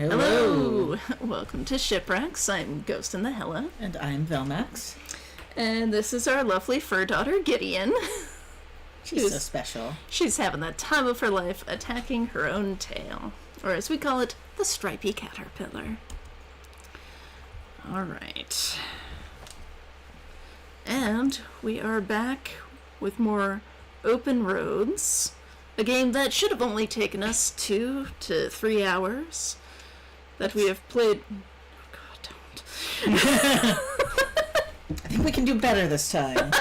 Hello! Welcome to Shipwrecks. I'm Ghost in the Hella. And I'm Velmax. And this is our lovely fur daughter, Gideon. She's so special. She's having the time of her life attacking her own tail. Or as we call it, the stripy caterpillar. Alright. And we are back with more Open Roads. A game that should have only taken us 2 to 3 hours. That we have played... Oh God, don't. I think we can do better this time.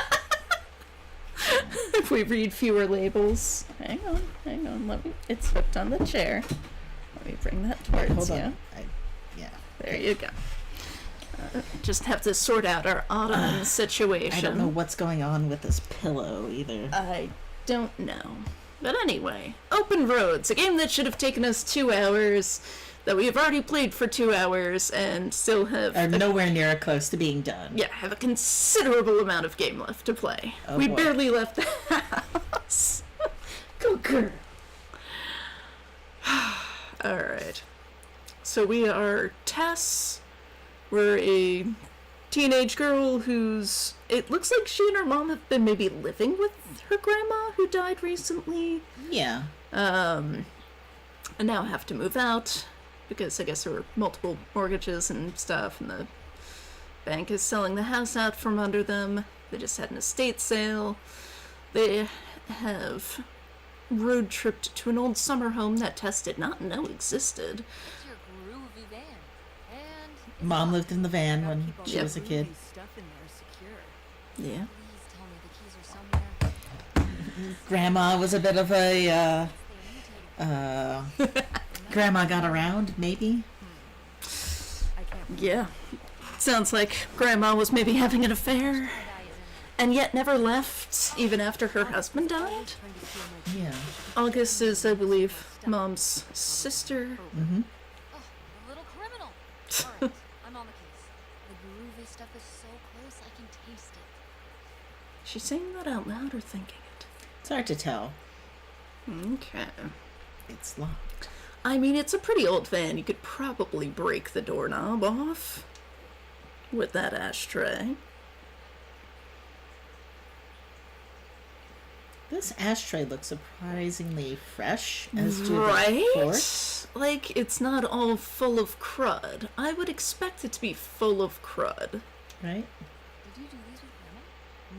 If we read fewer labels. Hang on. It's hooked on the chair. Let me bring that towards Hold you. on. There you go. Just have to sort out our ottoman situation. I don't know what's going on with this pillow either. I don't know. But anyway, Open Roads, a game that should have taken us 2 hours, that we have already played for 2 hours, and still have... Are nowhere near close to being done. Yeah, have a considerable amount of game left to play. Oh, we boy. barely left the house. Go girl. Alright. So we are Tess. We're a teenage girl who's... It looks like she and her mom have been maybe living with her grandma who died recently. Yeah. And now have to move out because I guess there were multiple mortgages and stuff, and the bank is selling the house out from under them. They just had an estate sale. They have road tripped to an old summer home that Tess did not know existed. It's your groovy van. And Mom lived in the van when she Yep. was a kid. stuff in there secure. Yeah. Please tell me the keys are somewhere. Grandma was a bit of a, Grandma got around, maybe? Yeah. Sounds like Grandma was maybe having an affair, and yet never left, even after her husband died. Yeah. August is, I believe, Mom's sister. Mm-hmm. Oh, a little criminal. Alright, I'm on the case. The groovy stuff is so close I can taste it. She's saying that out loud or thinking it? It's hard to tell. Okay. It's locked. I mean, it's a pretty old van. You could probably break the doorknob off with that ashtray. This ashtray looks surprisingly fresh, as do Right? the forks. Like, it's not all full of crud. I would expect it to be full of crud. Right? Did you do these with Grandma?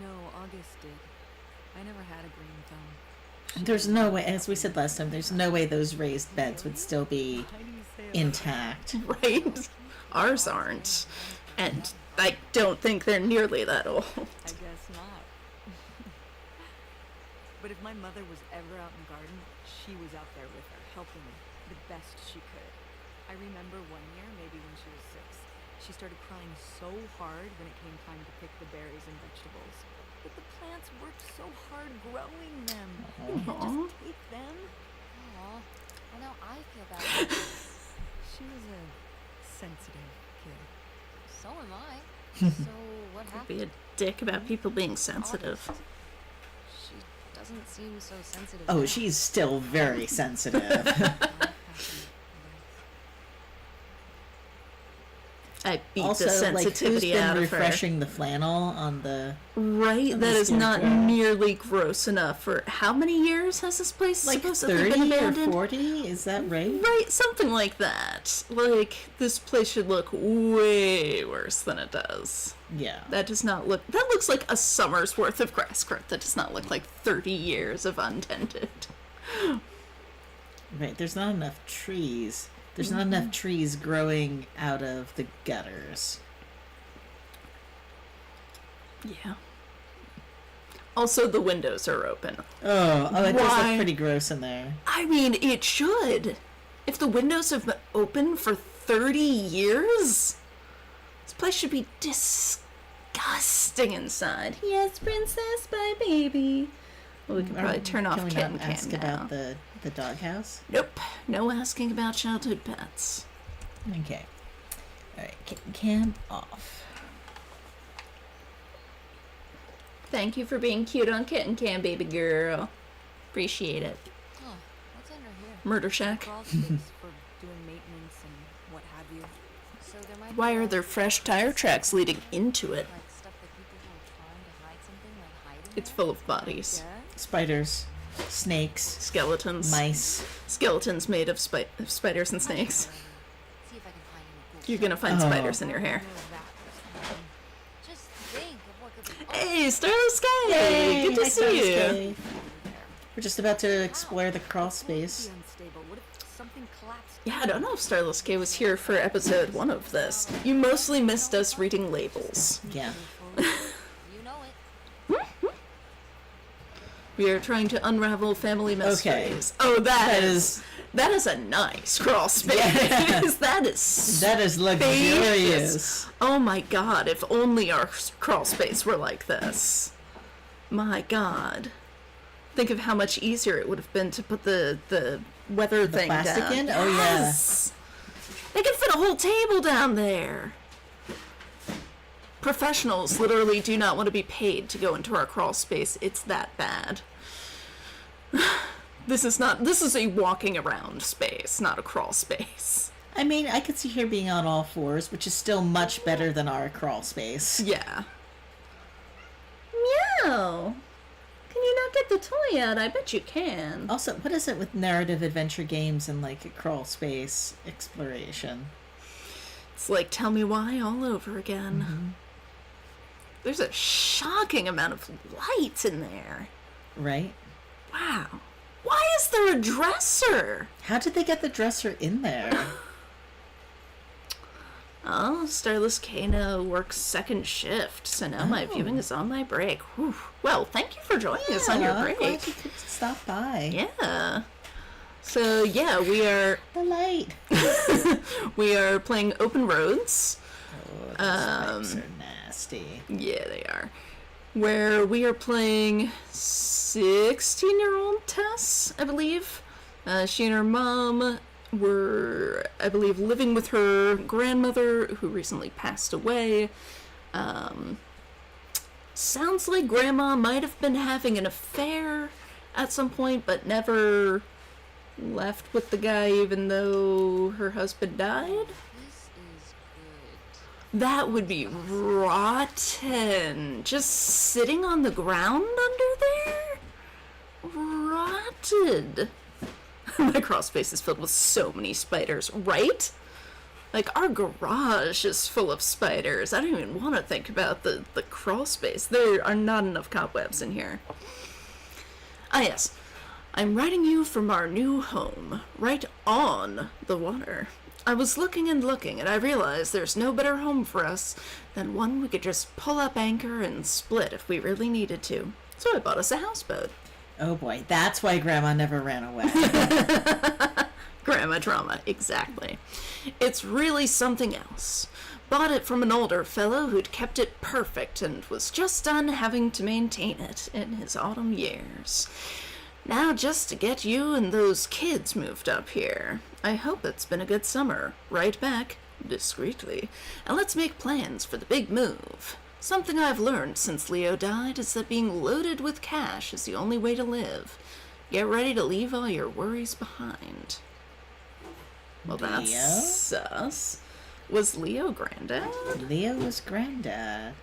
No, August did. I never had a green thumb. There's no way, as we said last time, there's no way those raised beds would still be intact. Right? Ours aren't. And I don't think they're nearly that old. I guess not. But if my mother was ever out in the garden, she was out there with her, helping me the best she could. I remember one year, maybe when she was 6, she started crying so hard when it came time to pick the berries and vegetables. But the plants worked so hard growing them. You can't Aw. just take them. Aw, well now I feel bad. She was a sensitive kid. So am I. So what Be happened? a dick about people being sensitive. August. She doesn't seem so sensitive. Oh, now. she's still very sensitive. I beat Also, the like, who's sensitivity been out of her. refreshing the flannel on the... Right? on That the is not scarecrow? nearly gross enough for... How many years has this place Like supposedly been 30 or abandoned? 40? Is that right? Right, something like that. Like, this place should look way worse than it does. Yeah. That does not look... That looks like a summer's worth of grass growth. That does not look like 30 years of untended. Right, there's not enough trees. There's not enough trees growing out of the gutters. Yeah. Also, the windows are open. Oh, it does Why? look pretty gross in there. I mean, it should. If the windows have been open for 30 years, this place should be disgusting inside. Yes, princess, bye, baby. Well, we can probably turn off Can we kitten not cam ask now. about the doghouse? Nope. No asking about childhood pets. Okay. Alright, kitten cam off. Thank you for being cute on kitten cam, baby girl. Appreciate it. Huh, what's under here? Murder shack. Crawl space for doing maintenance and So there might Why be are like there fresh tire tracks leading into it? stuff that people who are trying to hide something like hiding It's there? full of bodies. Yeah? Spiders, snakes, Skeletons. mice. Skeletons made of spiders and snakes. See if I can find any cool You're gonna find Oh. spiders in your hair. Just think of what could be Hey, Starless Sky! Yay! Good to Hi, see you. Starless K. We're just about to explore the crawl space. Unstable. What if something collapsed? Yeah, I don't know if Starless K was here for episode 1 of this. You mostly missed us reading labels. Yeah. you know it. We are trying to unravel family Okay. mysteries. Oh, That that is a nice crawl space. Yeah. That is That is luxurious. spacious. Oh my god, if only our crawl space were like this. My god. Think of how much easier it would have been to put the weather thing plastic down. in? Oh, yeah. Yes. They could fit a whole table down there. Professionals literally do not want to be paid to go into our crawl space. It's that bad. This is a walking around space, not a crawl space. I mean, I could see her being on all fours, which is still much better than our crawl space. Yeah. Meow. Can you not get the toy out? I bet you can. Also, what is it with narrative adventure games and like a crawl space exploration? It's like Tell Me Why all over again. There's a shocking amount of light in there. Right? Wow. Why is there a dresser? How did they get the dresser in there? Oh, Starless Kano works second shift, so now my Oh. viewing is on my break. Whew. Well, thank you for joining us on your I'm break. glad you could stop by. Yeah. So yeah, The light. we are playing Open Roads. Oh, those pipes are nasty. Yeah, they are. Where we are playing 16-year-old Tess, I believe. She and her mom were, I believe, living with her grandmother, who recently passed away. Sounds like Grandma might have been having an affair at some point, but never left with the guy even though her husband died. This is good. That would be rotten. Just sitting on the ground under there? Rotted. My crawl space is filled with so many spiders, right? Like, our garage is full of spiders. I don't even want to think about the crawl space. There are not enough cobwebs in here. Ah, yes. I'm writing you from our new home, right on the water. I was looking and looking, and I realized there's no better home for us than one we could just pull up anchor and split if we really needed to. So I bought us a houseboat. Oh boy, that's why Grandma never ran away. Grandma drama, exactly. It's really something else. Bought it from an older fellow who'd kept it perfect and was just done having to maintain it in his autumn years. Now just to get you and those kids moved up here. I hope it's been a good summer. Right back, discreetly. And let's make plans for the big move. Something I've learned since Leo died is that being loaded with cash is the only way to live. Get ready to leave all your worries behind. Well, that's Leo? sus. Was Leo Granddad? Leo was Granddad.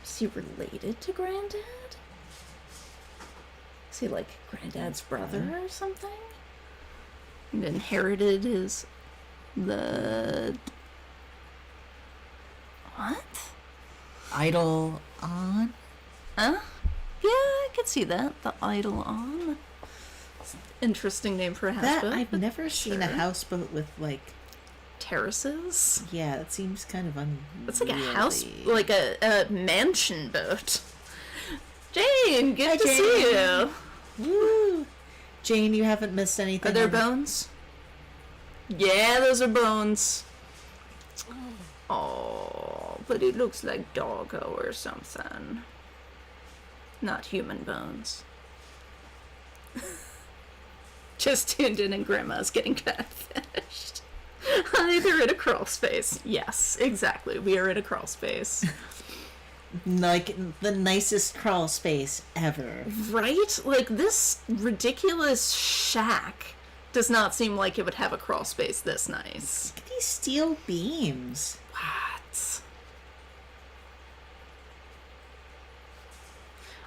Is he related to Granddad? Is he like Granddad's brother or something? And inherited his blood. What? Idol on? Huh? Yeah, I could see that. The Idol on. Interesting name for a That houseboat. I've but never seen a sure. houseboat with like. Terraces? Yeah, it seems kind of unwieldy. It's like a house, like a mansion boat. Jane, good Hi, to see Jane. you. Woo! Jane, you haven't missed anything. Are there on the- bones? Yeah, those are bones. Oh, but it looks like doggo or something. Not human bones. Just tuned in and Grandma's getting catfished. Either in a crawl space. Yes, exactly. We are in a crawl space. Like, the nicest crawl space ever. Right? Like, this ridiculous shack does not seem like it would have a crawl space this nice. Look at these steel beams. What?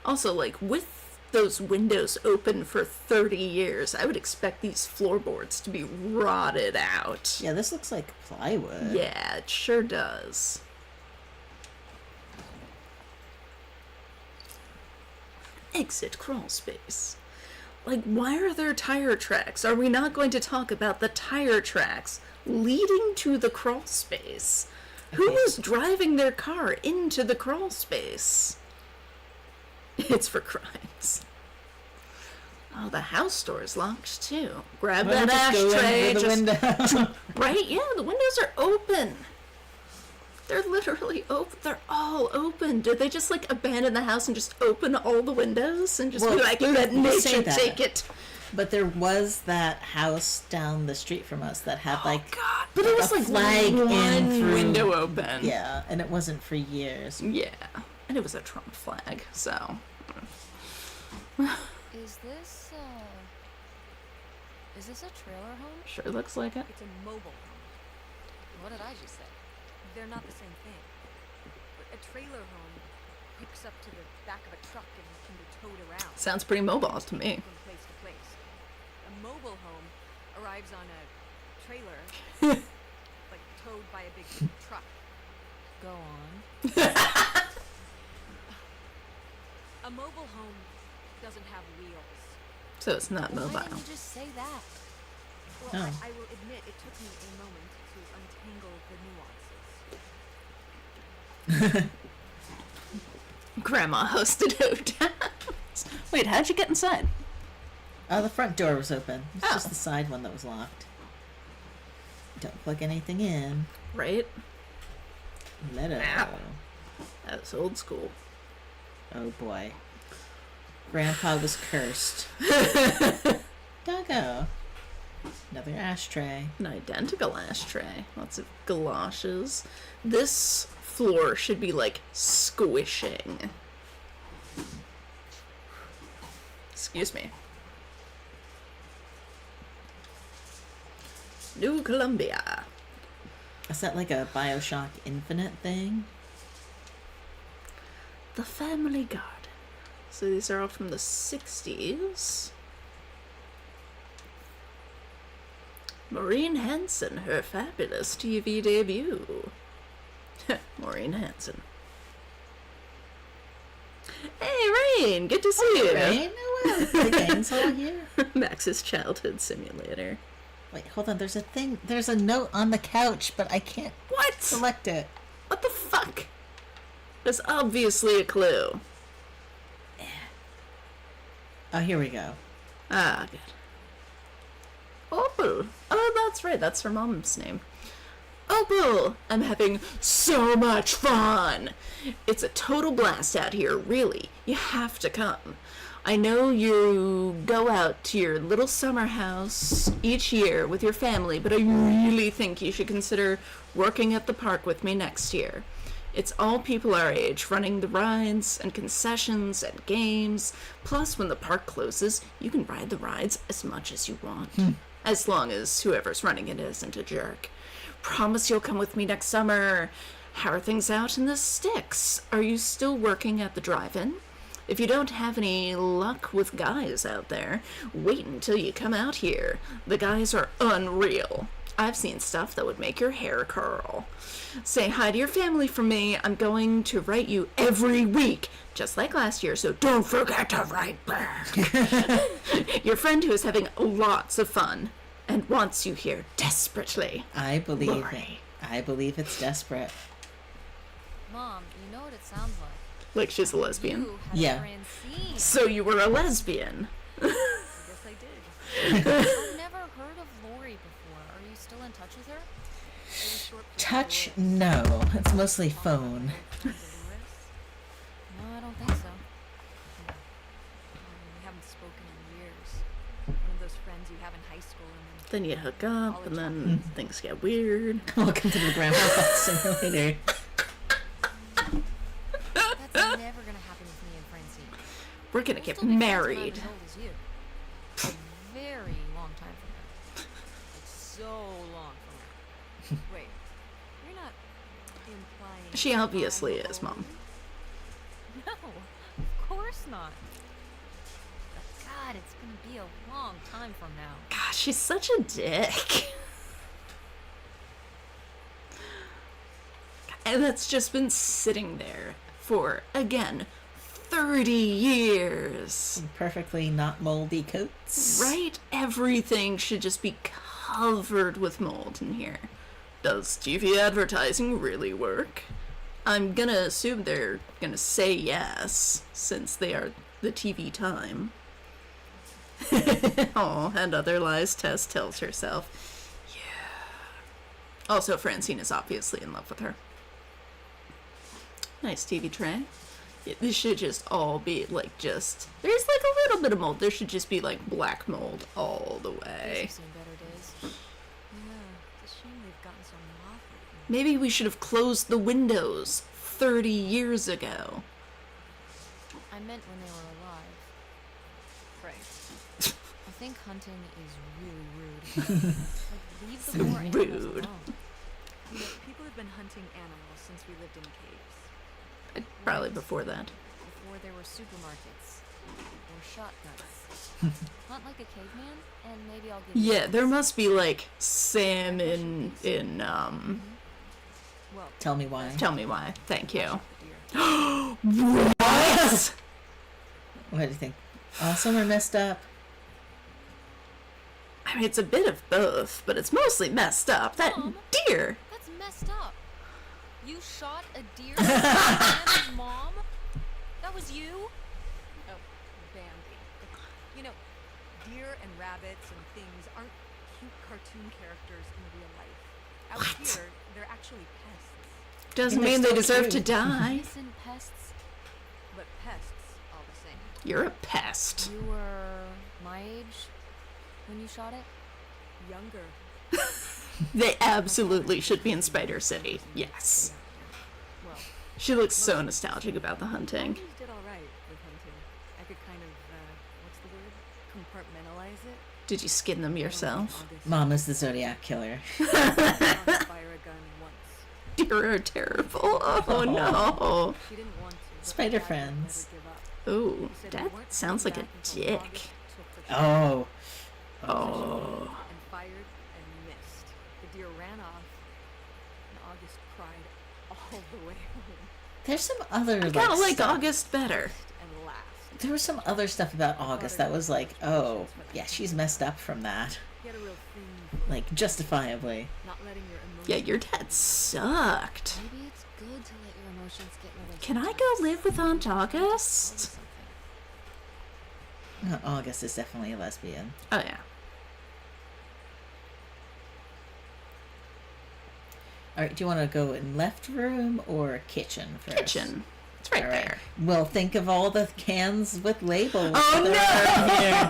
Also, like, with those windows open for 30 years, I would expect these floorboards to be rotted out. Yeah, this looks like plywood. Yeah, it sure does. Exit crawl space. Like, why are there tire tracks? Are we not going to talk about the tire tracks leading to the crawl space? Who was driving their car into the crawl space? It's for crimes. Oh, the house door is locked too. Grab Why that not just go in ashtray. through the window? Right? Yeah, the windows are open. They're literally open. They're all open. Did they just like abandon the house and just open all the windows and just be Well, like, let we say nature that. take it? But there was that house down the street from us that had like God, but it was a like flag in one through- window open. yeah, and it wasn't for years. Yeah, and it was a Trump flag. So Is this a trailer home? sure looks like it. It's a mobile home. What did I just say? They're not the same thing. A trailer home hooks up to the back of a truck and can be towed around Sounds pretty mobile to me. from place to place. A mobile home arrives on a trailer, like towed by a big truck. Go on. A mobile home doesn't have wheels. So it's not Well, why mobile. didn't you just say that? Well, Oh. I will admit it took me a moment to untangle the nuances. Grandma hosted hotels. Wait, how'd you get inside? The front door was open. It's Oh. just the side one that was locked. Don't plug anything in. Right? Meadow. Ow. That's old school. Oh boy. Grandpa was cursed. Doggo. Another ashtray. An identical ashtray. Lots of galoshes. This floor should be like squishing. Excuse me. New Columbia. Is that like a Bioshock Infinite thing? The Family Garden. So these are all from the 60s. Maureen Hanson, her fabulous TV debut. Maureen Hanson. Hey, Rain! Good to see you! Right? No way. The gang's all here. Max's childhood simulator. Wait, hold on. There's a thing. There's a note on the couch, but I can't What? select it. What the fuck? There's obviously a clue. Oh, here we go. Ah, good. Opal. Oh, that's right. That's her mom's name. Opal! I'm having so much fun! It's a total blast out here, really. You have to come. I know you go out to your little summer house each year with your family, but I really think you should consider working at the park with me next year. It's all people our age, running the rides and concessions and games. Plus, when the park closes, you can ride the rides as much as you want. As long as whoever's running it isn't a jerk. Promise you'll come with me next summer. How are things out in the sticks? Are you still working at the drive-in? If you don't have any luck with guys out there, wait until you come out here. The guys are unreal. I've seen stuff that would make your hair curl. Say hi to your family from me. I'm going to write you every week, just like last year, so don't forget to write back. Your friend who is having lots of fun and wants you here desperately. I believe it. Lori. I believe it's desperate. Mom, you know what it sounds like. Like she's a lesbian. You had Yeah. a grand scene. So you were a lesbian. I guess I did. I've never heard of Lori before. Are you still in touch with her? It was short for Touch? Dolores. No. It's mostly phone. Dolores? No, I don't think so. We haven't spoken in years. One of those friends you have in high school and Then you hook up, and then things get weird. Welcome to the Grandpa Simulator. That We're gonna We'll get still be friends when I'm married. as old as you. A very long time from now. Like so long from now. Wait, you're not implying She obviously I'm is, Mom. old? No, of course not. But God, it's gonna be a long time from now. Gosh, she's such a dick. And that's just been sitting there for, again, 30 years. Perfectly not moldy coats. Right? Everything should just be covered with mold in here. Does TV advertising really work? I'm gonna assume they're gonna say yes, since they are the TV time. Oh, and other lies Tess tells herself. Yeah. Also, Francine is obviously in love with her. Nice TV tray. Yeah, this should just all be like just. There's like a little bit of mold. There should just be like black mold all the These way. have seen better days. Yeah, it's a shame they've gotten so moth-eaten. Maybe we should have closed the windows 30 years ago. I meant when they were alive. Right. I think hunting is really rude. Like, leave the So poor animals rude. alone. You know, people have been hunting animals since we lived in caves. Probably before that. Before there were supermarkets or shotguns. Hunt like a caveman, and maybe I'll give you Yeah, tips. there must be like salmon in Well, Tell me why. Tell Me Why. Thank you. deer. What? What do you think? Awesome or messed up? I mean, it's a bit of both, but it's mostly messed up. That Mom? deer. That's messed up. You shot a deer with Bambi's mom? That was you? Oh, Bambi. You know, deer and rabbits and things aren't cute cartoon characters in real life. Out What? here, they're actually pests. Doesn't They're mean they still deserve cute. to die. Innocent pests. But pests all the same. You're a pest. You were my age when you shot it? Younger. They absolutely should be in Spider City. Yes. Well, She looks so nostalgic about the I hunting. always did all right with hunting. I could kind of, what's the word? Compartmentalize it. Did you skin them I don't yourself? think August Mama's the Zodiac killer. saw her fire a gun once. Deer are terrible. Oh no. She didn't want to. but Spider Dad would friends. never give up. Ooh, He said that we weren't sounds like coming a back until dick. August took the shot. Oh. Oh. And fired and missed. The deer ran off, and August cried all the way home There's some other I kinda like stuff. August better. and laughed. There was some other stuff about August that was like, oh, yeah, she's messed up from that. He had a real thing for Like, justifiably. not letting your emotions. Yeah, your dad sucked. Maybe it's good to let your emotions get in the way. Can I sometimes. go live with Aunt Tell you August? something. August is definitely a lesbian. Oh yeah. All right, do you want to go in left room or kitchen first? Kitchen. It's right All right. there. Well, think of all the cans with labels. Oh that no! are in here.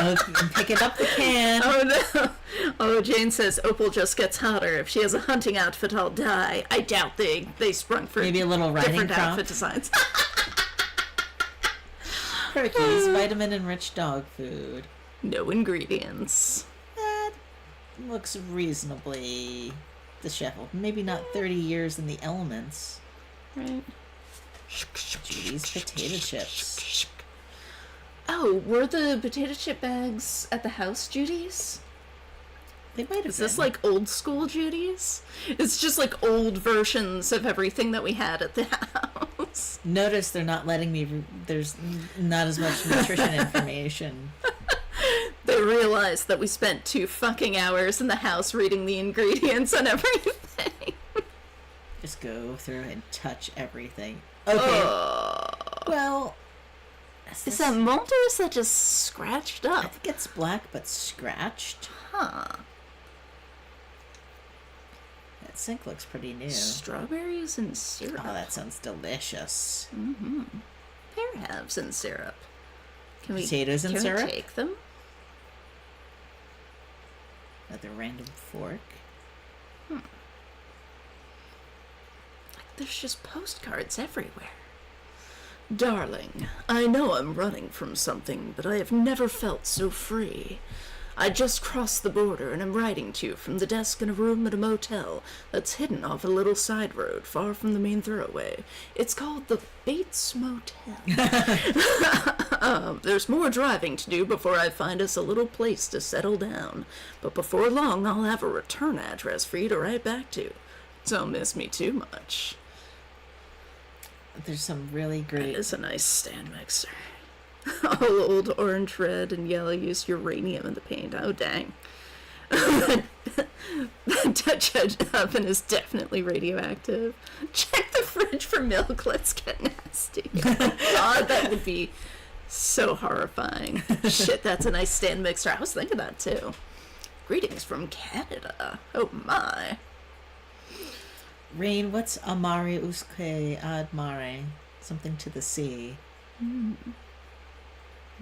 Oh, I'm picking up the can. Oh no! Oh, Jane says Opal just gets hotter. If she has a hunting outfit, I'll die. I doubt they sprung for Maybe a little riding different crop. outfit designs. Perky's vitamin-enriched dog food. No ingredients. That looks reasonably disheveled. Maybe not 30 years in the elements. Right. Judy's potato chips. Oh, were the potato chip bags at the house, Judy's? They might have Is this been. like old school Judy's? It's just like old versions of everything that we had at the house. Notice they're not letting me. There's not as much nutrition information. They realized that we spent 2 fucking hours in the house reading the ingredients and everything. Just go through and touch everything. Okay. Well, Is that mold or is that just scratched I up? think it's black but scratched. Huh. That sink looks pretty new. Strawberries and syrup. Oh, that sounds delicious. Pear halves and syrup. Can we, Potatoes and can syrup? we take them? Another random fork. There's just postcards everywhere. Darling, I know I'm running from something, but I have never felt so free. I just crossed the border and am writing to you from the desk in a room at a motel that's hidden off a little side road far from the main thoroughway. It's called the Bates Motel. There's more driving to do before I find us a little place to settle down. But before long, I'll have a return address for you to write back to. Don't miss me too much. There's some really That great. is a nice stand mixer. All old orange, red, and yellow used uranium in the paint. Oh, dang. That Dutch oven is definitely radioactive. Check the fridge for milk. Let's get nasty. God, that would be so horrifying. Shit, that's a nice stand mixer. I was thinking that too. Greetings from Canada. Oh my. Rain, what's amare usque ad mare? Something to the sea.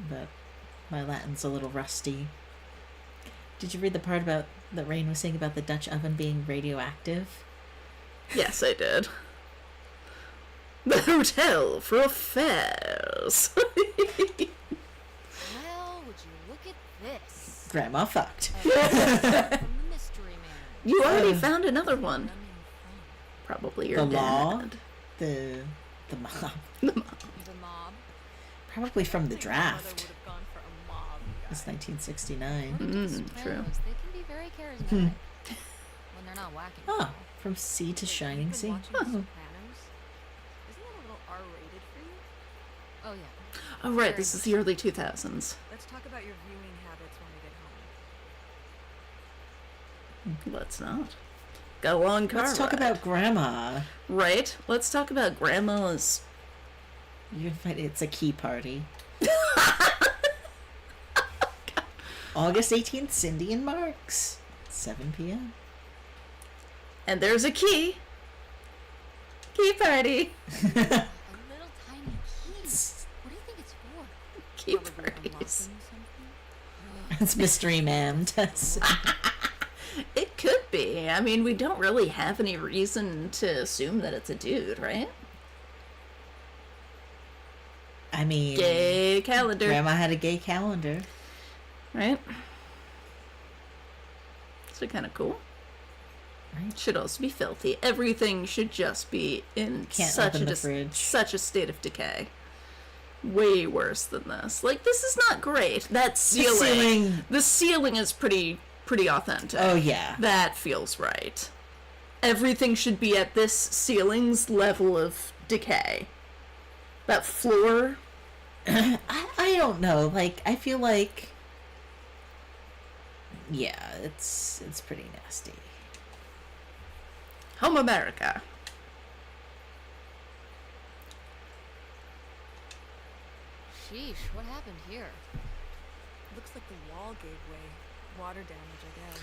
But my Latin's a little rusty. Did you read the part about that Rain was saying about the Dutch oven being radioactive? Yes, I did. The hotel for affairs. Well, would you look at this? Grandma fucked. From the mystery man. You already Oh. found another one. Coming from Probably your The law? dad. The mob. the mob. Probably from the I think my mother draft. would have gone for a mob It's guy. 1969. According to the true. Sopranos, they can be very charismatic when they're not whacking Oh, people. from sea to Wait, shining you've been sea. watching Oh. The Sopranos? Isn't that a little R-rated for you? Oh yeah. Oh, right, this is the early 2000s. Let's talk about your viewing habits when we get home. Let's not. Got a long car Let's talk ride. about Grandma. Right? Let's talk about Grandma's... You can find it's a key party. August 18th, Cindy and Mark's. 7 p.m. And there's a key. Key party. A little tiny key. What do you think it's for? Key Probably parties. unlocking something. It's Mystery Man. Tess. It could be. I mean, we don't really have any reason to assume that it's a dude, right? I mean, Gay calendar. Grandma had a gay calendar. Right? So kind of cool. Right. Should also be filthy. Everything should just be in Can't such open a the fridge. such a state of decay. Way worse than this. Like, this is not great. That ceiling. The ceiling is pretty authentic. Oh, yeah. That feels right. Everything should be at this ceiling's level of decay. That floor. I don't know. Like, I feel like. Yeah, it's pretty nasty. Home America. Sheesh, what happened here? Looks like the wall gave way. Water damage, I guess.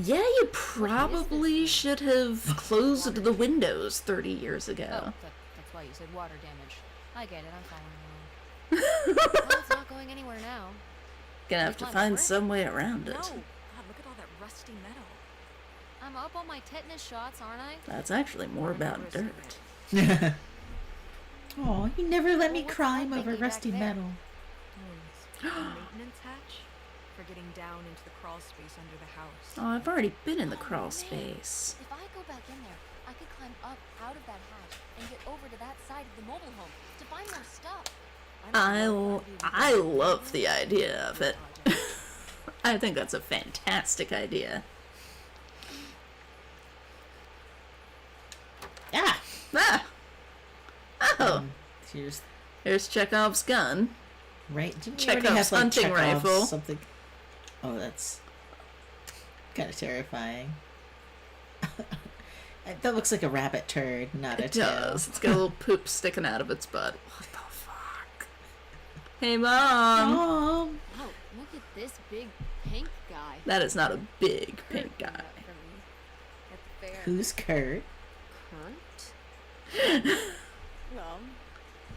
Yeah, you probably should have closed the windows 30 years Oh, ago. that's why you said water damage. I get it, I'm following along. Well, it's not going anywhere now. Gonna have to Climb find over it? some way around No! it. God, look at all that rusty metal. I'm up on my tetanus shots, aren't I? That's actually more about Rusty dirt. Oh, you never let me Well, what's climb that over thingy back rusty there? metal. The maintenance hatch for getting down into the crawl space under the house. Oh, I've already been in the Oh, crawl man. space. If I go back in there, I could climb up out of that hatch and get over to that side of the mobile home to find more stuff. I love the idea of it. I think that's a fantastic idea. Ah! Ah! Oh, Here's here's Chekhov's gun. right. Didn't you Chekhov's already have, like, hunting Chekhov's rifle. Something. Oh, that's kind of terrifying. That looks like a rabbit turd, not a It tail. does. It's got a little poop sticking out of its butt. What the fuck? Hey, Mom! Mom. Oh, look at this big pink guy. That is not a big pink Kurt guy. got for me at the fair. Who's Kurt? Kurt? Well,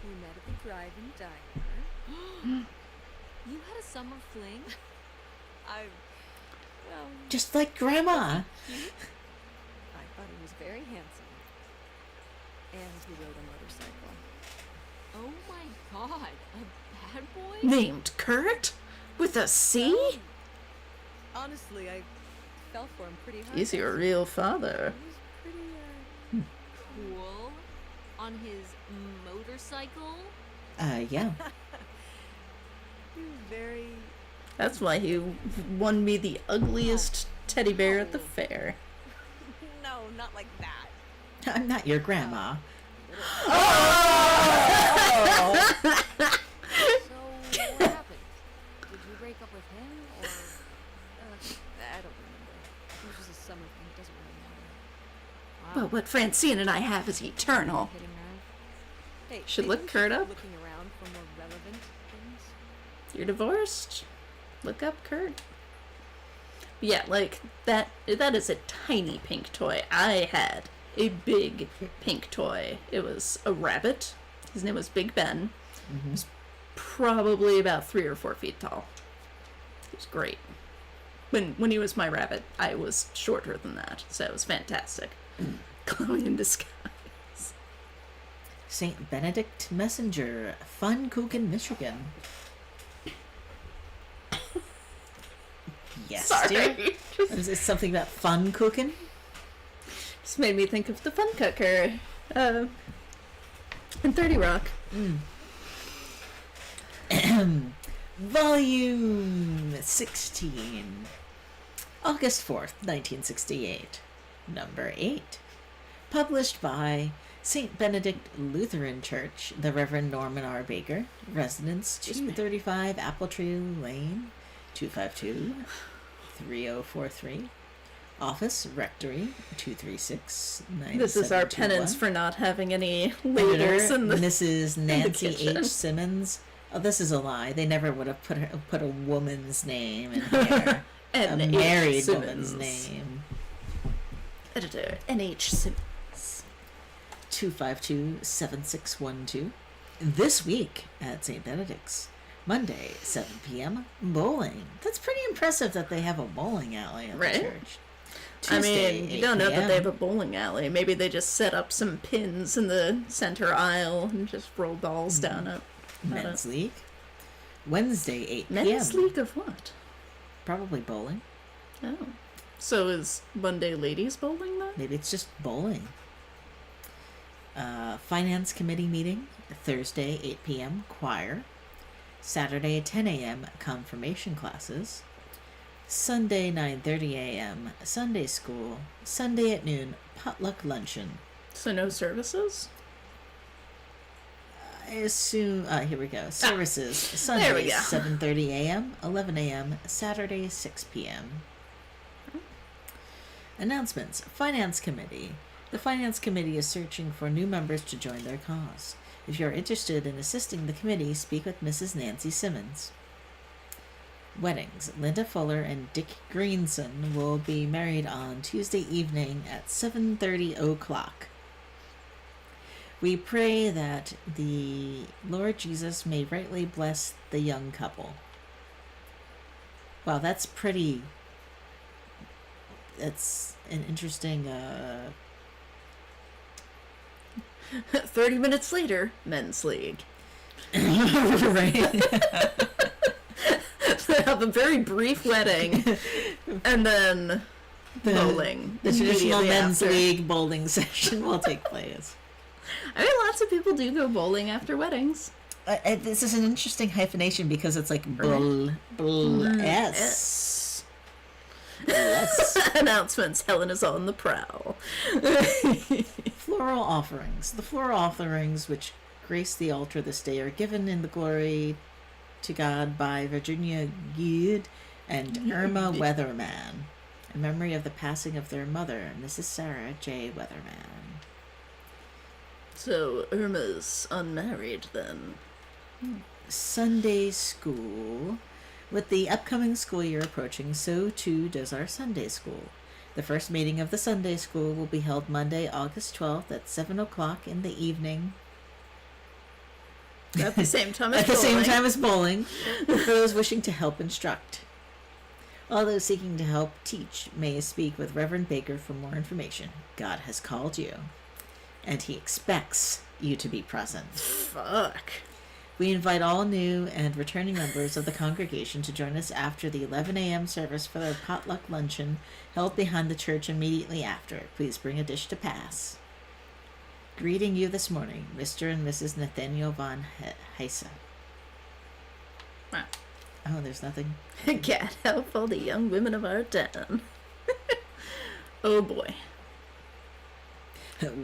we met at the drive-in diner. You had a summer fling? Well, Just like Grandma. I thought he was very handsome. And he rode a motorcycle. Oh my god, a bad boy? Named Kurt? With a C? Honestly, I fell for him pretty hard. He's your real father. He was pretty, Cool. On his motorcycle? Yeah. he was very... That's why he won me the ugliest teddy bear at the fair. No, not like that. I'm not your grandma. So, what happened? Did you break up with him, or... I don't remember. It was just a summer thing. It doesn't really matter. But what Francine and I have is eternal. Hitting nerve? Hey, Should maybe look we Kurt keep up. looking around for more relevant things. You're divorced? Look up Kurt. Yeah, like, that is a tiny pink toy. I had a big pink toy. It was a rabbit. His name was Big Ben. He was probably about 3 or 4 feet tall. He was great. When he was my rabbit, I was shorter than that, so it was fantastic. Glowing in disguise. St. Benedict Messenger, Pfannkuchen, Michigan. Yes, dear. Sorry. Is it something about fun cooking? Just made me think of the Fun Cooker. In 30 Rock. Volume 16. August 4th, 1968. Number 8. Published by St. Benedict Lutheran Church, the Reverend Norman R. Baker. Residence 235 Apple Tree Lane, 252-3043. Office, Rectory, 236-9721. This is our penance for not having any labels in the Mrs. Nancy kitchen. H. Simmons. Oh, this is a lie. They never would have put a woman's name in here. and A H. married Simmons. woman's name. Editor N.H. Simmons. 252-7612. This week at St. Benedict's. Monday, 7 p.m. Bowling. That's pretty impressive that they have a bowling alley at Right? the church. I Tuesday, mean, you 8 don't know that they have p.m. a bowling alley. Maybe they just set up some pins in the center aisle and just roll balls down it. Men's League. Wednesday, 8 p.m. Men's league of what? Probably bowling. Oh. So is Monday ladies bowling then? Maybe it's just bowling. Finance committee meeting. Thursday, 8 p.m. Choir. Saturday, 10 a.m. Confirmation classes. Sunday, 9:30 a.m. Sunday school. Sunday at noon, potluck luncheon. So no services? I assume. Here we go. Services. there we Sunday, go. 7:30 a.m. 11 a.m. Saturday, 6 p.m. Announcements. Finance Committee. The Finance Committee is searching for new members to join their cause. If you're interested in assisting the committee, speak with Mrs. Nancy Simmons. Weddings. Linda Fuller and Dick Greenson will be married on Tuesday evening at 7:30 o'clock. We pray that the Lord Jesus may rightly bless the young couple. Wow, that's pretty... That's an interesting... 30 minutes later, men's league. right. They have a very brief wedding, and then bowling. The traditional immediately men's after. league bowling session will take place. I mean, lots of people do go bowling after weddings. This is an interesting hyphenation because it's like bull, s. Announcements. Helen is on the prowl. Floral offerings. The floral offerings which grace the altar this day are given in the glory to God by Virginia Good and Irma Weatherman, in memory of the passing of their mother, Mrs. Sarah J. Weatherman. So Irma's unmarried then. Sunday school. With the upcoming school year approaching, so too does our Sunday school. The first meeting of the Sunday school will be held Monday, August 12th at 7 o'clock in the evening. At the same time as At the same bowling. time as bowling, for those wishing to help instruct. All those seeking to help teach may speak with Reverend Baker for more information. God has called you, and he expects you to be present. Fuck. We invite all new and returning members of the congregation to join us after the 11 a.m. service for the potluck luncheon held behind the church immediately after. Please bring a dish to pass. Greeting you this morning, Mr. and Mrs. Nathaniel von Heise. Wow. Oh, there's nothing. Can't help all the young women of our town. Oh boy.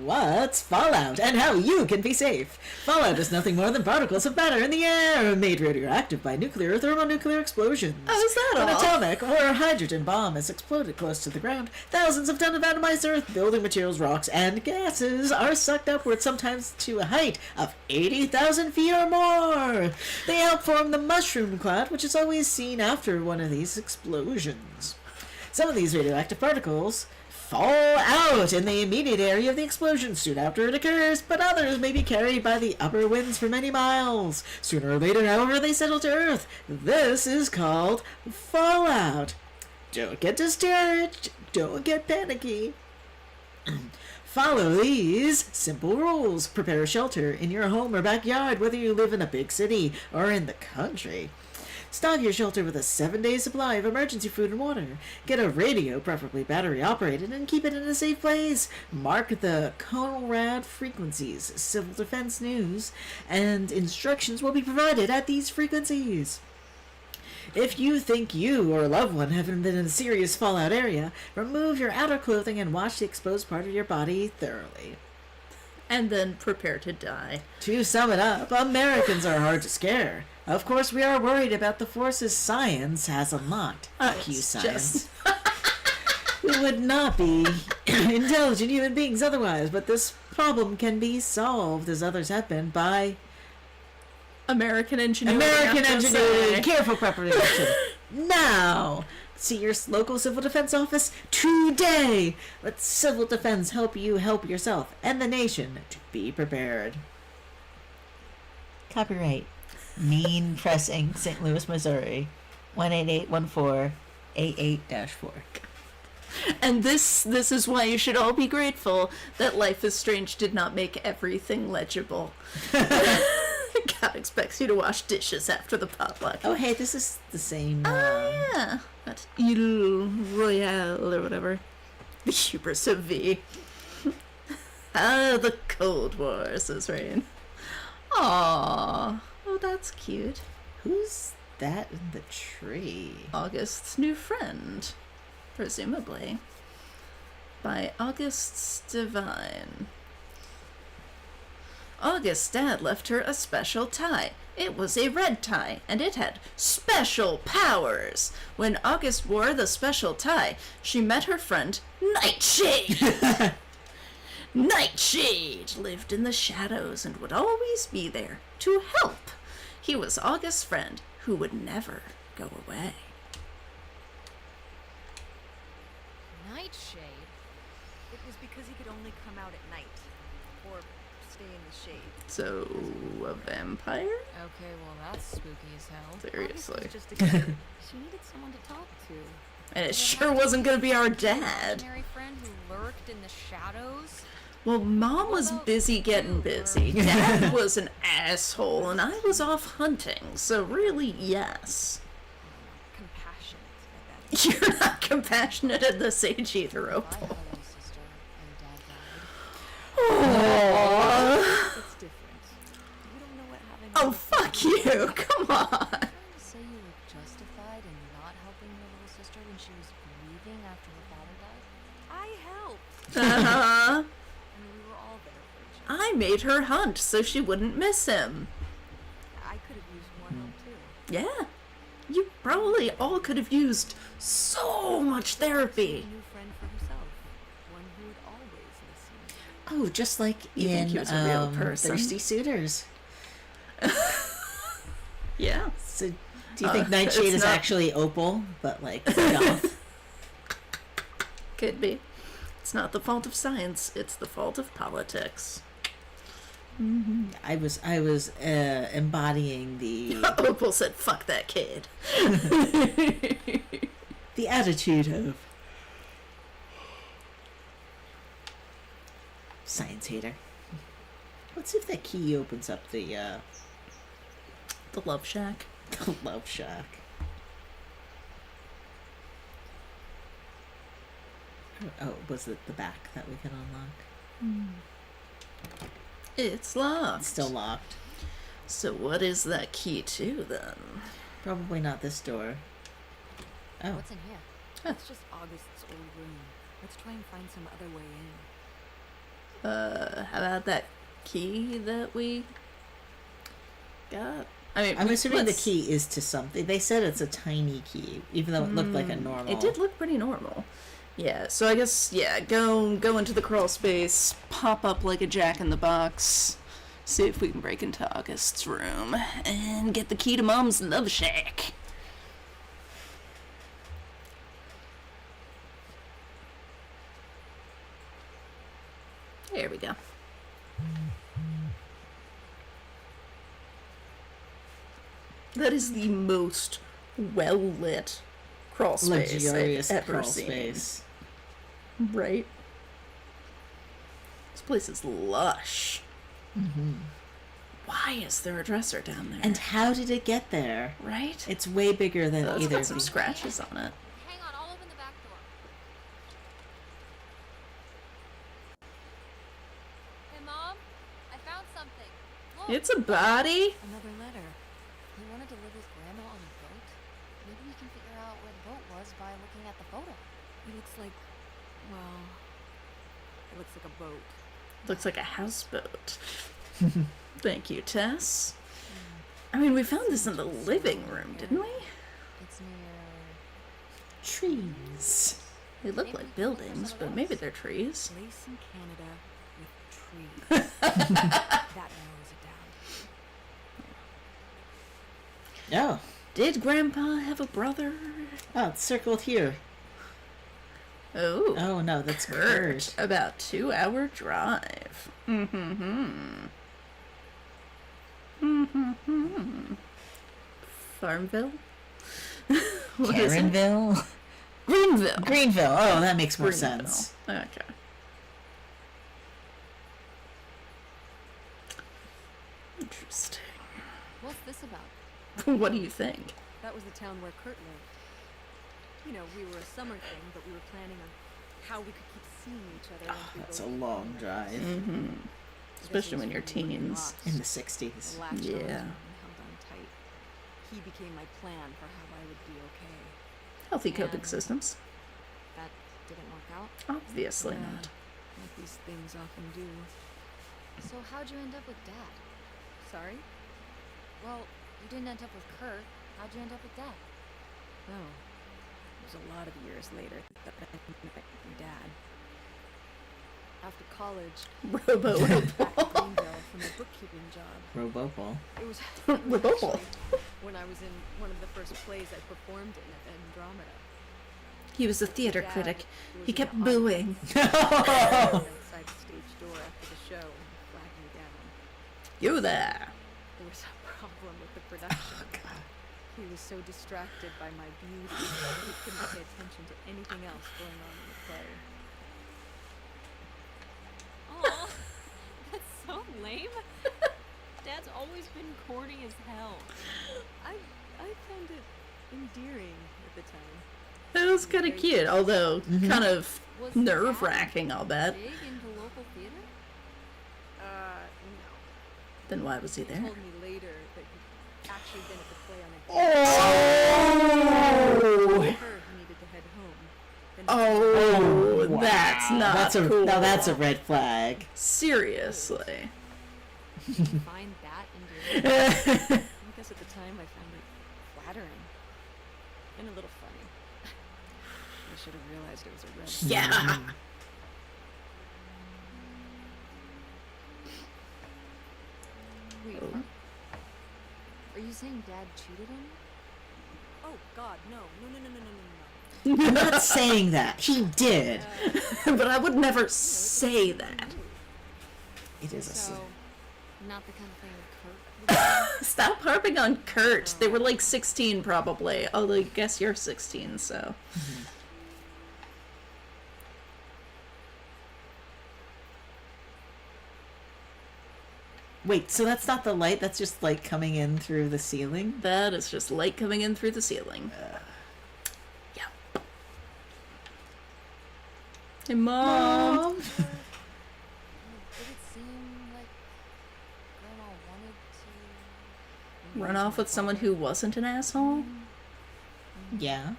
What's Fallout and how you can be safe? Fallout is nothing more than particles of matter in the air made radioactive by nuclear or thermonuclear explosions. Oh, is that When all? an atomic or hydrogen bomb is exploded close to the ground, thousands of tons of atomized earth, building materials, rocks, and gases are sucked upward, sometimes to a height of 80,000 feet or more. They help form the mushroom cloud, which is always seen after one of these explosions. Some of these radioactive particles fall out in the immediate area of the explosion soon after it occurs, but others may be carried by the upper winds for many miles. Sooner or later, however, they settle to Earth. This is called fallout. Don't get discouraged. Don't get panicky. Follow these simple rules. Prepare a shelter in your home or backyard, whether you live in a big city or in the country. Stock your shelter with a 7-day supply of emergency food and water. Get a radio, preferably battery operated, and keep it in a safe place. Mark the CONRAD frequencies. Civil Defense news and instructions will be provided at these frequencies. If you think you or a loved one have been in a serious fallout area, remove your outer clothing and wash the exposed part of your body thoroughly. And then prepare to die. To sum it up, Americans are hard to scare. Of course, we are worried about the forces science has unlocked. Fuck you, It's science. We would not be intelligent human beings otherwise, but this problem can be solved, as others have been, by American ingenuity. American I have to ingenuity say. and careful preparation. Now, see your local civil defense office today. Let civil defense help you help yourself and the nation to be prepared. Copyright Mean Pressing, St. Louis, Missouri, 1881488-4. And this is why you should all be grateful that Life is Strange did not make everything legible. God expects you to wash dishes after the potluck. Oh, hey, this is the same. Yeah. That's Il Royale or whatever. The hubris of V. The Cold War, says Rain. Aww. Oh, that's cute. Who's that in the tree? August's new friend, presumably. By August's Divine. August's dad left her a special tie. It was a red tie, and it had special powers. When August wore the special tie, she met her friend Nightshade. Nightshade lived in the shadows and would always be there to help. He was August's friend who would never go away. Nightshade? It was because he could only come out at night. Or stay in the shade. So, a vampire? Okay, well that's spooky as hell. August Seriously. was just a kid. She needed someone to talk to. And it sure wasn't gonna be our dad. Imaginary friend who lurked in the shadows? Well, Mom was busy getting busy. Dad was an asshole, and I was off hunting. So really, yes. Compassionate at that. You're not compassionate at this age either, I Opal. had a little sister, and Dad died. Aww. It's different. You don't know what having Oh, fuck you. Come on. Trying to say you were justified in not helping your little sister when she was grieving after her father died? I helped. Uh-huh. And we were all there for each other. I made her hunt so she wouldn't miss him. I could have used more help too. Yeah. You probably all could have used so much A therapy. new friend for herself. One who would always listen. Oh, just like You think in he was a real person? Thirsty Suitors. Yeah. So, do you think Nightshade it's is not- actually Opal, but like goth? Could be. It's not the fault of science, it's the fault of politics. I was embodying the Opal said, fuck that kid. the attitude of science hater. Let's see if that key opens up the The Love Shack. love shack. Oh, was it the back that we could unlock? It's locked. It's still locked. So what is that key to then? Probably not this door. Oh, What's in here? It's just August's old room. Let's try and find some other way in. How about that key that we got? I mean, I'm assuming the let's- key is to something. They said it's a tiny key, even though it looked like a normal. It did look pretty normal. Yeah, so I guess, yeah, go into the crawl space, pop up like a jack-in-the-box, see if we can break into August's room, and get the key to Mom's Love Shack. There we go. That is the most well-lit crawl space luxurious I've ever crawl seen. space. Right? This place is lush. Why is there a dresser down there? And how did it get there? right? It's way bigger than It's either got some of you. scratches on it. Hang on, I'll open the back door. Hey, Mom, I found something. Look, It's a body. Another letter. he wanted to live with Grandma on a boat. Maybe we can figure out where the boat was by looking at the photo. It looks like, well, it looks like a boat. Looks like a houseboat. Thank you, Tess. I mean, we found this in the living room, didn't we? It's near. Trees. They look like buildings, but maybe they're trees. Place in Canada with trees. That narrows it down. Oh. Did Grandpa have a brother? Oh, it's circled here. Oh, Oh no, that's Kurt. About 2-hour drive. Farmville? What is it? Karenville? Greenville. Greenville. Oh, that makes more Greenville. sense. Okay. Interesting. What's this about? What do you think? That was the town where Kurt lived. You know, we were a summer thing, but we were planning on how we could keep seeing each other. once we That's a both long moved. drive. I guess Especially it when was you're when we were teens. lost. In the 60s. I latched onto Yeah. him and held on tight. He became my plan for how I would be okay. Healthy coping And- systems. That didn't work out. Obviously Yeah. not. Like these things often do. So how'd you end up with Dad? Sorry? Well, you didn't end up with Kurt. How'd you end up with Dad? No. It was a lot of years later that I met my dad. After college, Robo. I moved back to Greenville from a bookkeeping job. Robopal. It was Robo. actually when I was in one of the first plays I performed in at Andromeda. He was a theater Dad critic. was He in kept the audience booing. outside the stage door after the show and flagged me down. You there. There was a problem with the production. He was so distracted by my beauty that he couldn't pay attention to anything else going on in the play. Oh, that's so lame. Dad's always been corny as hell. I found it endearing at the time. That was kind of cute, although kind of Was nerve-wracking, I'll bet. Dad big into local theater? No. Then why was he He there? told me later that he'd actually been at the play on a day. Oh! Told her he needed to head home. Then Oh, that's Wow. not That's a cool. now that's a red flag. Seriously. Did you find that endearing? I guess at the time I found it flattering. And a little funny. I should have realized it was a red flag. Yeah. Wait, Oh. are you saying Dad cheated on you? Oh God, no. I'm not saying that. He did. But I would never say that. It is a So, sin. not the kind of thing Kurt would Stop harping on Kurt. They were like 16 probably. Although I guess you're 16, so. Wait, so that's not the light? That's just light coming in through the ceiling? That is just light coming in through the ceiling. Yeah. Hey, Mom. Did it seem like Grandma wanted to? Run off with someone who wasn't an asshole? Yeah.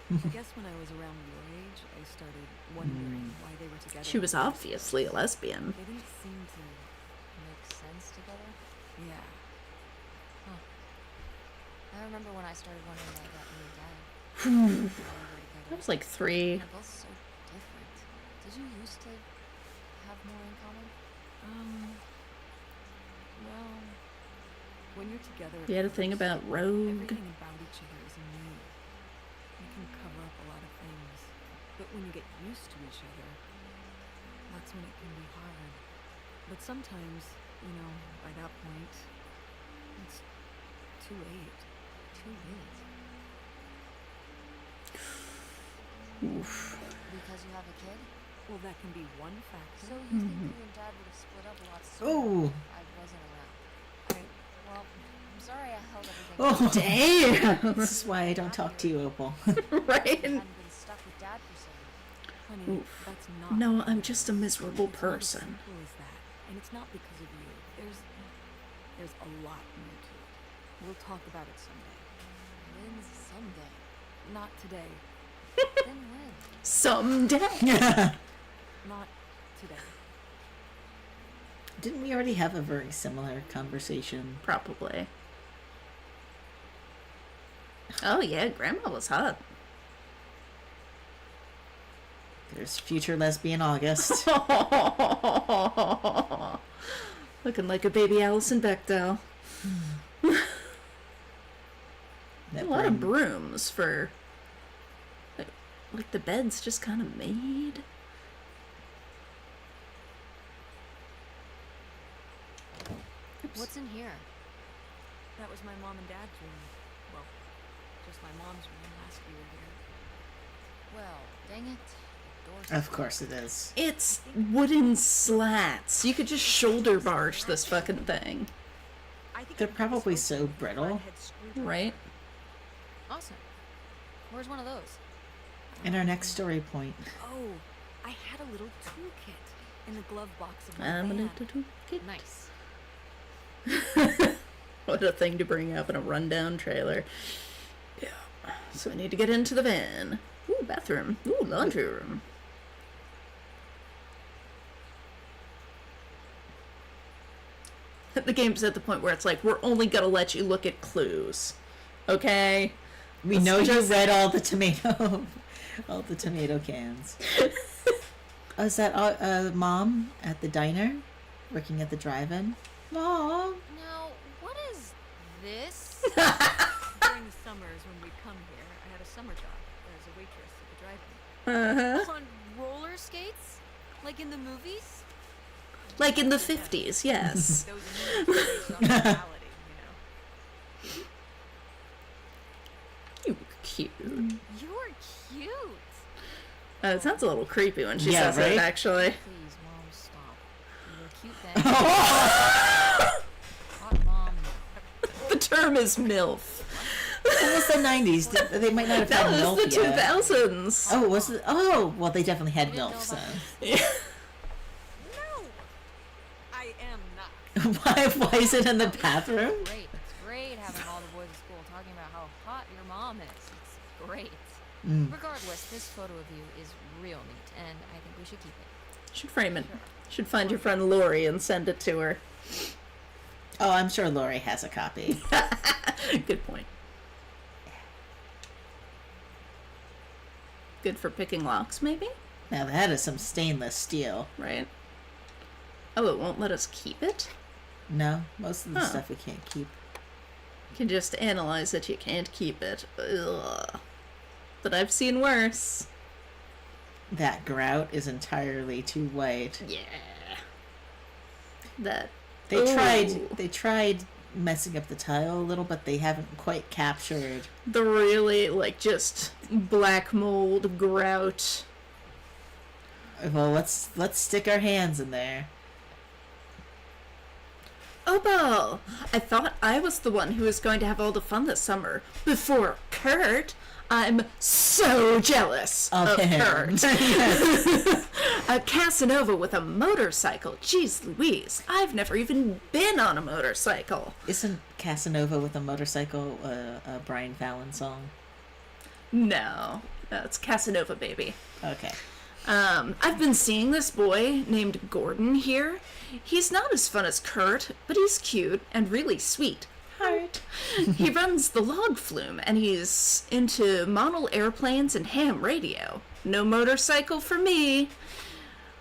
I guess when I was around your age, I started wondering why they were together. She was in the first obviously a place. lesbian. They didn't seem to. Make sense together? Yeah. I remember when I started wondering that about me and Dad. Why we were I together. was like 3. They're both so different. Did you used to have more in common? Well, when you're together, You had a thing about Rogue. everything about each other is new. You can cover up a lot of things, but when you get used to each other, that's when it can be hard. But sometimes, by that point, it's too late. Too late. Oof. Because you have a kid? Well, that can be one factor. So you think you and Dad would have split up a lot sooner Ooh. if I wasn't around? Well, I'm sorry I held everything Oh, Damn! This is why I don't talk to you, Opal. Right? I hadn't been stuck with Dad for so long. Honey, Oof. that's not. No, the I'm case. just a miserable It's not as person. simple as that, and it's not because of you. There's a lot more to it. We'll talk about it someday. When's someday? Not today. Then when? Someday. Not today. Didn't we already have a very similar conversation? Probably. Oh yeah, Grandma was hot. There's future lesbian August. Looking like a baby Alison Bechdel. A That lot of brain- brooms for... Like the bed's just kind of made. Oops. What's in here? That was my mom and dad's room. Well, just my mom's room last we were here. Well, dang it. The door's Of course it is. It's wooden slats. You could just shoulder barge this fucking thing. I think They're it was probably supposed so to be a brittle. flathead screwdriver. Right? awesome. Where's one of those? In our next story point. Oh, I had a little toolkit in the glove box of my I'm a van. little kid. Nice. What a thing to bring up in a rundown trailer. Yeah. So we need to get into the van. Ooh, bathroom. Ooh, laundry room. The game's at the point where it's like, we're only gonna let you look at clues. Okay? We know you read all the tomato cans. Oh, is that Mom at the diner? Working at the drive-in? Mom! Now, what is this? During the summers when we'd come here, I had a summer job as a waitress at the drive-in. Uh-huh. On roller skates? Like in the movies? Like in the 50s, yes. Those movies based on reality, You were cute. You're cute. It sounds a little creepy when she Yeah, says right? it, actually. Please, Mom, stop. You were cute then. Hot Mom. The term is MILF. That was the 90s. They might not have That had was milk the yet. 2000s. Oh, was it? Oh, well, they definitely had We didn't MILFs know about then. Yeah. No! I am not. Why is it in the bathroom? Great. It's great having all the boys at school talking about how hot your mom is. It's great. Mm. Regardless, this photo of you is real neat, and I think we should keep it. Should frame it. Should find your friend Lori and send it to her. Oh, I'm sure Lori has a copy. Good point. Good for picking locks, maybe? Now that is some stainless steel. Right. Oh, it won't let us keep it? No, most of the Huh. stuff we can't keep. You can just analyze it, you can't keep it. Ugh. But I've seen worse. That grout is entirely too white. Yeah. That. They Ooh. tried messing up the tile a little, but they haven't quite captured. The really, like, just black mold grout. Well, let's stick our hands in there. Opal! I thought I was the one who was going to have all the fun this summer before Kurt. I'm so jealous of him. Kurt. Yes. A Casanova with a motorcycle. Jeez Louise, I've never even been on a motorcycle. Isn't Casanova with a motorcycle a Brian Fallon song? No, it's Casanova, baby. Okay. I've been seeing this boy named Gordon here. He's not as fun as Kurt, but he's cute and really sweet. Heart. He runs the log flume, and he's into model airplanes and ham radio. No motorcycle for me.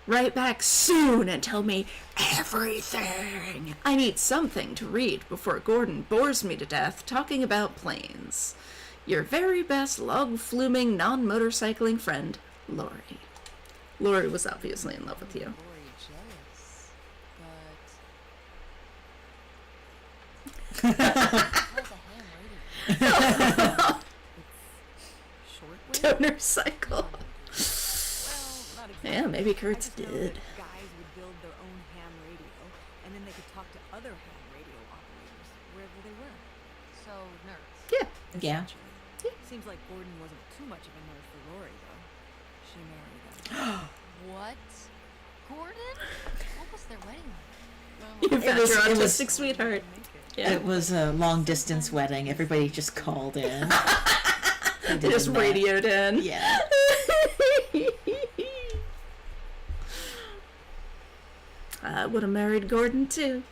Write back soon and tell me everything. I need something to read before Gordon bores me to death talking about planes. Your very best log fluming, non-motorcycling friend, Lori. Lori was obviously in love with you. Lori jealous, but how's a ham radio? Short Donor cycle. Well, not exactly. Yeah, maybe I Kurt's just know did. that guys would build their own ham radio, and then they could talk to other ham radio operators wherever they were. So nerds. Yeah. Yeah. Essentially. Seems like Gordon wasn't too much of a nerd for Lori, though. She married him. What? Gordon? What was their wedding like? You found was- your it was- autistic sweetheart. Make it. Yeah. It was a long distance wedding. Everybody just called in. They just radioed in. Yeah. I would have married Gordon too.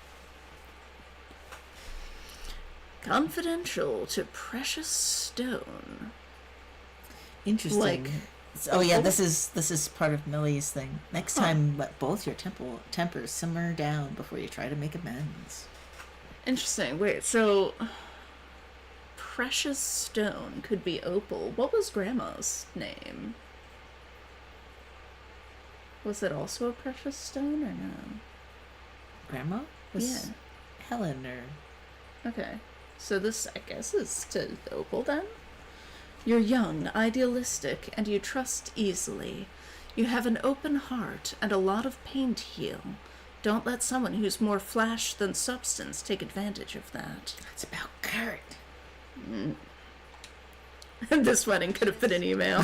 Confidential to Precious Stone. Interesting. Like- Oh yeah, this is part of Millie's thing. Next time, let both your tempers simmer down before you try to make amends. Interesting. Wait, so Precious Stone could be Opal. What was Grandma's name? Was it also a Precious Stone or no? Grandma was Yeah. Helen or Okay. So this, I guess, is to Opal then? You're young, idealistic, and you trust easily. You have an open heart and a lot of pain to heal. Don't let someone who's more flash than substance take advantage of that. it's about Kurt. This wedding could have been an email.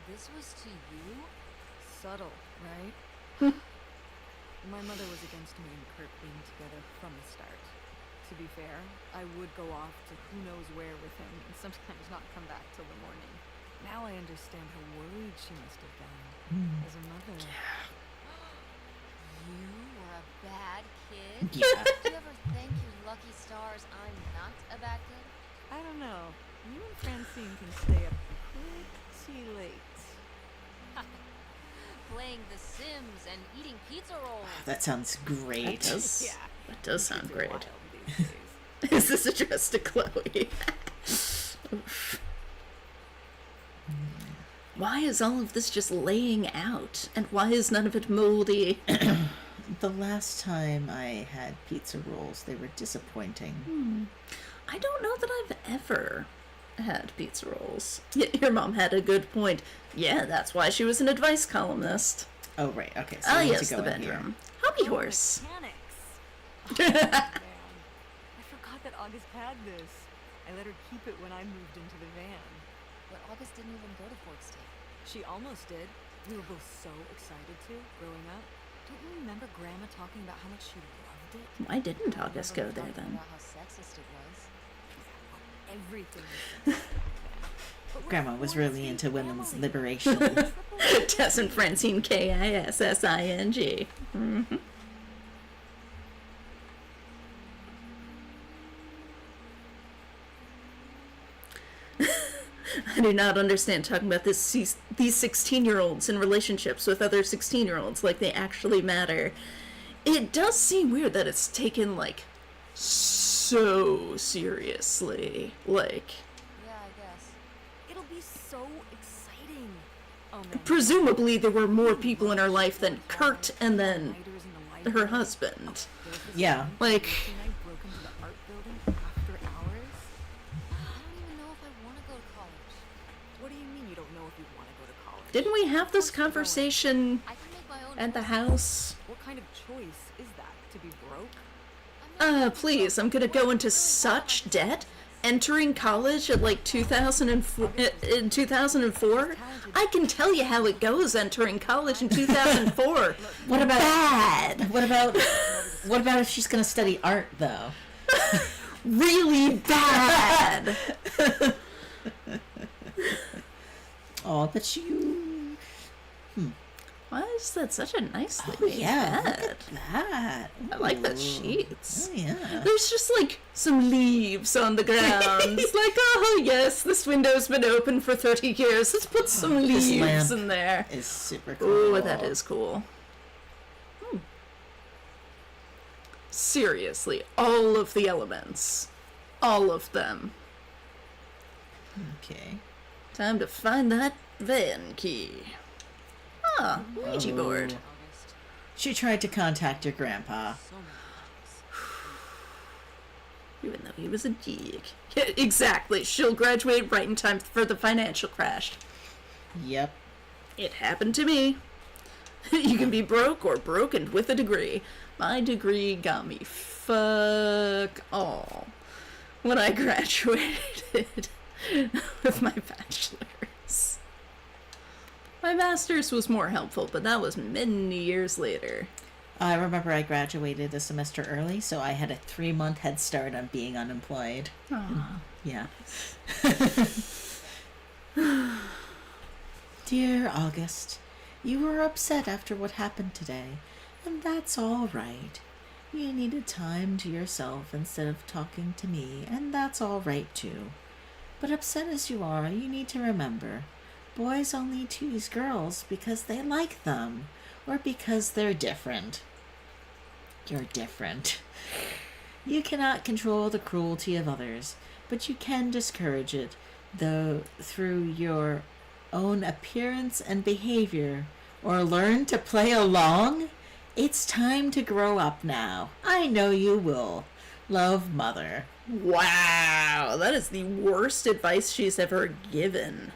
This was to you? Subtle, right? My mother was against me and Kurt being together from the start. To be fair, I would go off to who knows where with him and sometimes not come back till the morning. Now I understand how worried she must have been as a mother. You were a bad kid? Yeah. Do you ever thank your lucky stars I'm not a bad kid? I don't know. You and Francine can stay up pretty late. Playing The Sims and eating pizza rolls. That sounds great. That does sound Kids are great. wild these days. Is this addressed to Chloe? Why is all of this just laying out? And why is none of it moldy? The last time I had pizza rolls, they were disappointing. I don't know that I've ever had pizza rolls. Your mom had a good point. Yeah, that's why she was an advice columnist. Oh right, okay. So Ah, we need yes, to the go in here. bedroom. Hobby Oh, horse. Mechanics. Oh, man. I forgot that August had this. I let her keep it when I moved into the van. But August didn't even go to Fort State. She almost did. We were both so excited to, growing up. Don't you remember Grandma talking about how much she loved it? Why didn't August go Remember there talking then? About how sexist it was. Everything was But we're Grandma was really into 14 women's family. liberation. Tess and Francine Kissing. Mm-hmm. I do not understand talking about these 16-year-olds in relationships with other 16-year-olds like they actually matter. It does seem weird that it's taken, like, so seriously. Like, Yeah, I guess. It'll be so exciting. Oh man. presumably there were more people in her life than Kurt and then Lighters in the her library. husband. There's this Yeah. one Like- Lucy and I broke into the art building after hours. I don't even know if I want to go to college. What do you mean you don't know if you want to go to college? Didn't we have this conversation? I can make my own And the house. What kind of choice is that? To be broke? Please, I'm gonna go into such debt. Entering college at like 2004, in 2004? I can tell you how it goes entering college in 2004. What about Bad. What about if she's gonna study art though? Really bad. Oh, but you. Why is that such a nicely Oh made yeah, bed? look at that. I like the Ooh. sheets. Oh yeah. There's just like some leaves on the ground. It's like, oh yes, this window's been open for 30 years. Let's put some This leaves lamp in there. Is super cool. Oh, that is cool. Seriously, all of the elements. All of them. Okay. Time to find that van key. Ah, Ouija board. August. She tried to contact your grandpa. So many times. Even though he was a geek. Yeah, exactly. She'll graduate right in time for the financial crash. Yep. It happened to me. You can be broke or broken with a degree. My degree got me fuck all when I graduated with my bachelor's. My master's was more helpful, but that was many years later. I remember I graduated a semester early, so I had a 3-month head start on being unemployed. Aw. Yeah. Dear August, you were upset after what happened today, and that's all right. You needed time to yourself instead of talking to me, and that's all right too. But upset as you are, you need to remember, boys only tease girls because they like them, or because they're different. You're different. You cannot control the cruelty of others, but you can discourage it, though through your own appearance and behavior, or learn to play along. It's time to grow up now. I know you will. Love, Mother. Wow, that is the worst advice she's ever given.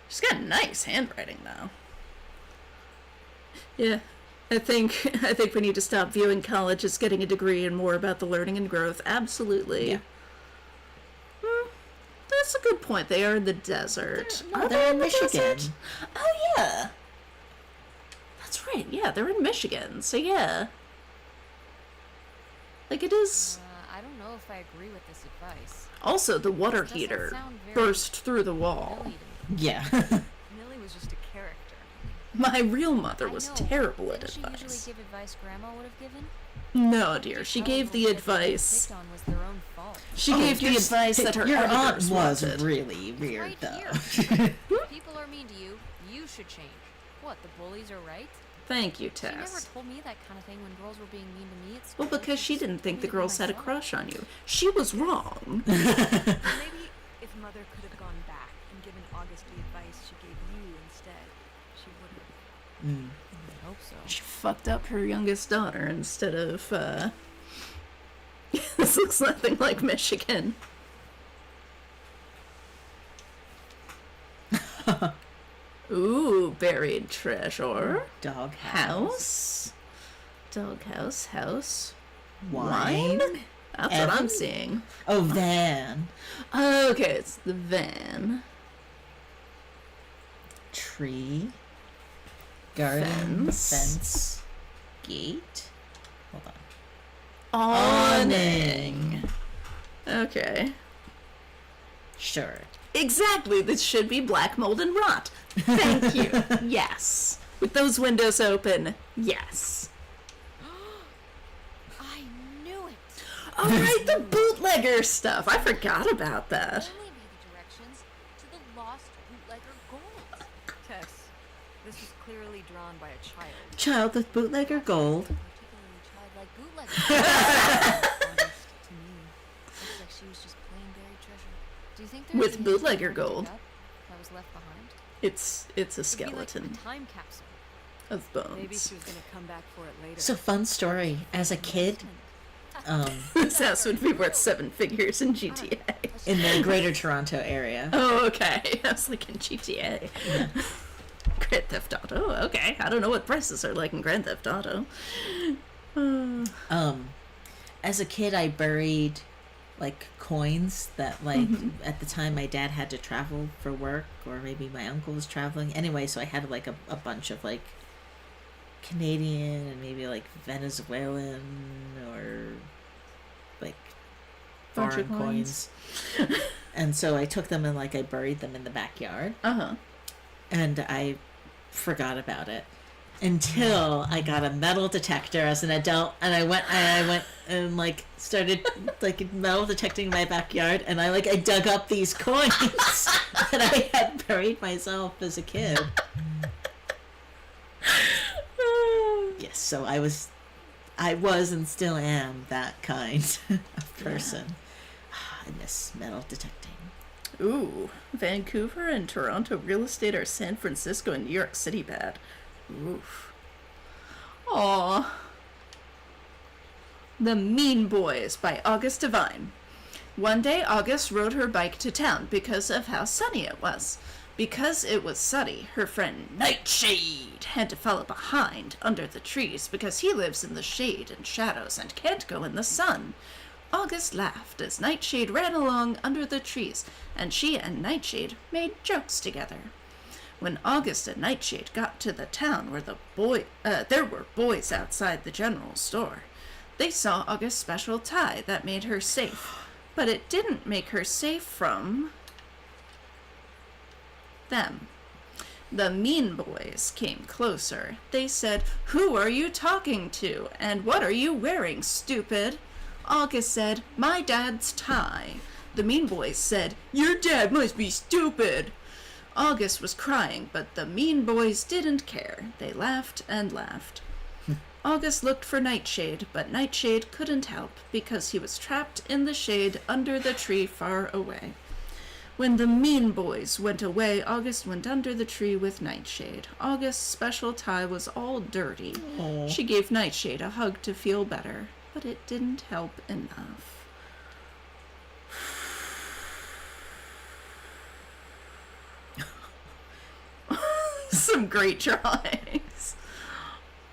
She's got nice handwriting, though. Yeah, I think we need to stop viewing college as getting a degree and more about the learning and growth. Absolutely. Yeah. That's a good point. They are in the desert. Are they're they in the Michigan. desert? Oh yeah. That's right. Yeah, they're in Michigan. So yeah. Like it is. I don't know if I agree with this advice. Also, the water Doesn't heater sound very burst through the wall. Millie to me. Yeah. Millie was just a character. My real mother I was know. terrible at Didn't she advice. usually give advice Grandma would have given? No, dear. She Telling gave them the that they were advice. picked on was their own fault. She Oh, gave the your- advice that her your aunt editors was wanted. really weird, Right though. here. People are mean to you. You should change. What? The bullies are right? Thank you, She never Tess. told me that kind of thing when girls were being mean to me at Well, school. because she just didn't think the told me girls had a myself. crush on you. She was wrong. Maybe if Mother could have gone back and given August the advice she gave you instead, she would have. I hope so. She fucked up her youngest daughter instead of, This looks nothing like Michigan. Ooh, buried treasure. Dog House. Doghouse, house. Wine. That's what Evan? I'm seeing. Oh, van. Okay, it's the van. Tree. Garden. Fence. Fence. Gate. Hold on. Awning. Okay. Sure. Exactly, this should be black mold and rot. Thank you. Yes. With those windows open, yes. I knew it. All right, the bootlegger stuff. I forgot about that. Only be the directions to the lost bootlegger gold. Tess, this is clearly drawn by a child. Child with bootlegger gold. Particularly childlike bootlegger. Honest to me. Looks like she was just plain buried treasure. Do you think there's With a bootlegger history gold. that was left behind? It's a It'd be like skeleton a time capsule. of Maybe bones. she was gonna come back for it later. So fun story. As a kid, This house would be worth 7 figures in GTA. in the Greater Toronto area. Oh, okay. I was like in GTA. Grand Theft Auto. Okay, I don't know what prices are like in Grand Theft Auto. As a kid, I buried like coins that like at the time my dad had to travel for work, or maybe my uncle was traveling anyway, so I had like a bunch of like Canadian and maybe like Venezuelan or like Bunch foreign of coins. And so I took them and like I buried them in the backyard, and I forgot about it until I got a metal detector as an adult, and I went and like started like metal detecting in my backyard, and I dug up these coins that I had buried myself as a kid. Yes, so I was and still am that kind of person. I miss metal detecting. Ooh, Vancouver and Toronto real estate are San Francisco and New York City bad. Oof. Aw. The Mean Boys by August Devine. One day August rode her bike to town because of how sunny it was. Because it was sunny, her friend Nightshade had to follow behind under the trees because he lives in the shade and shadows and can't go in the sun. August laughed as Nightshade ran along under the trees, and she and Nightshade made jokes together. When August and Nightshade got to the town where there were boys outside the general store, they saw August's special tie that made her safe, but it didn't make her safe from them. The Mean Boys came closer. They said, "Who are you talking to? And what are you wearing, stupid?" August said, "My dad's tie." The Mean Boys said, "Your dad must be stupid." August was crying, but the Mean Boys didn't care. They laughed and laughed. August looked for Nightshade, but Nightshade couldn't help because he was trapped in the shade under the tree far away. When the Mean Boys went away, August went under the tree with Nightshade. August's special tie was all dirty. Aww. She gave Nightshade a hug to feel better, but it didn't help enough. Some great drawings.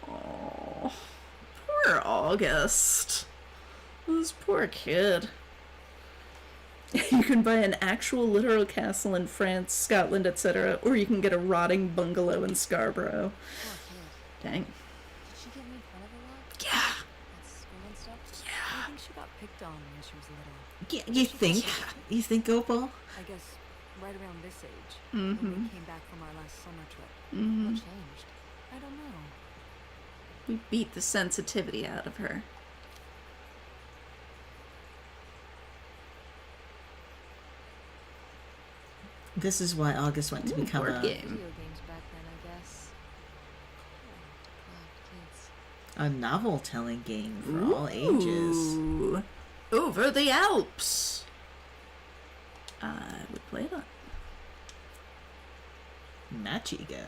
Oh, poor August. This poor kid. You can buy an actual literal castle in France, Scotland, etc., or you can get a rotting bungalow in Scarborough. Dang. Did she get made fun of a lot? Yeah. At school and stuff? I think she got picked on when she was little. Yeah, you think, Opal? I guess right around this age. Mm-hmm. When we came back from our last summer trip. Mm-hmm. What changed? I don't know. We beat the sensitivity out of her. This is why August went to become board a game. Video games back then, I guess. God, kids. a novel-telling game for all ages. Ooh. Over the Alps. I would play that. Machigo.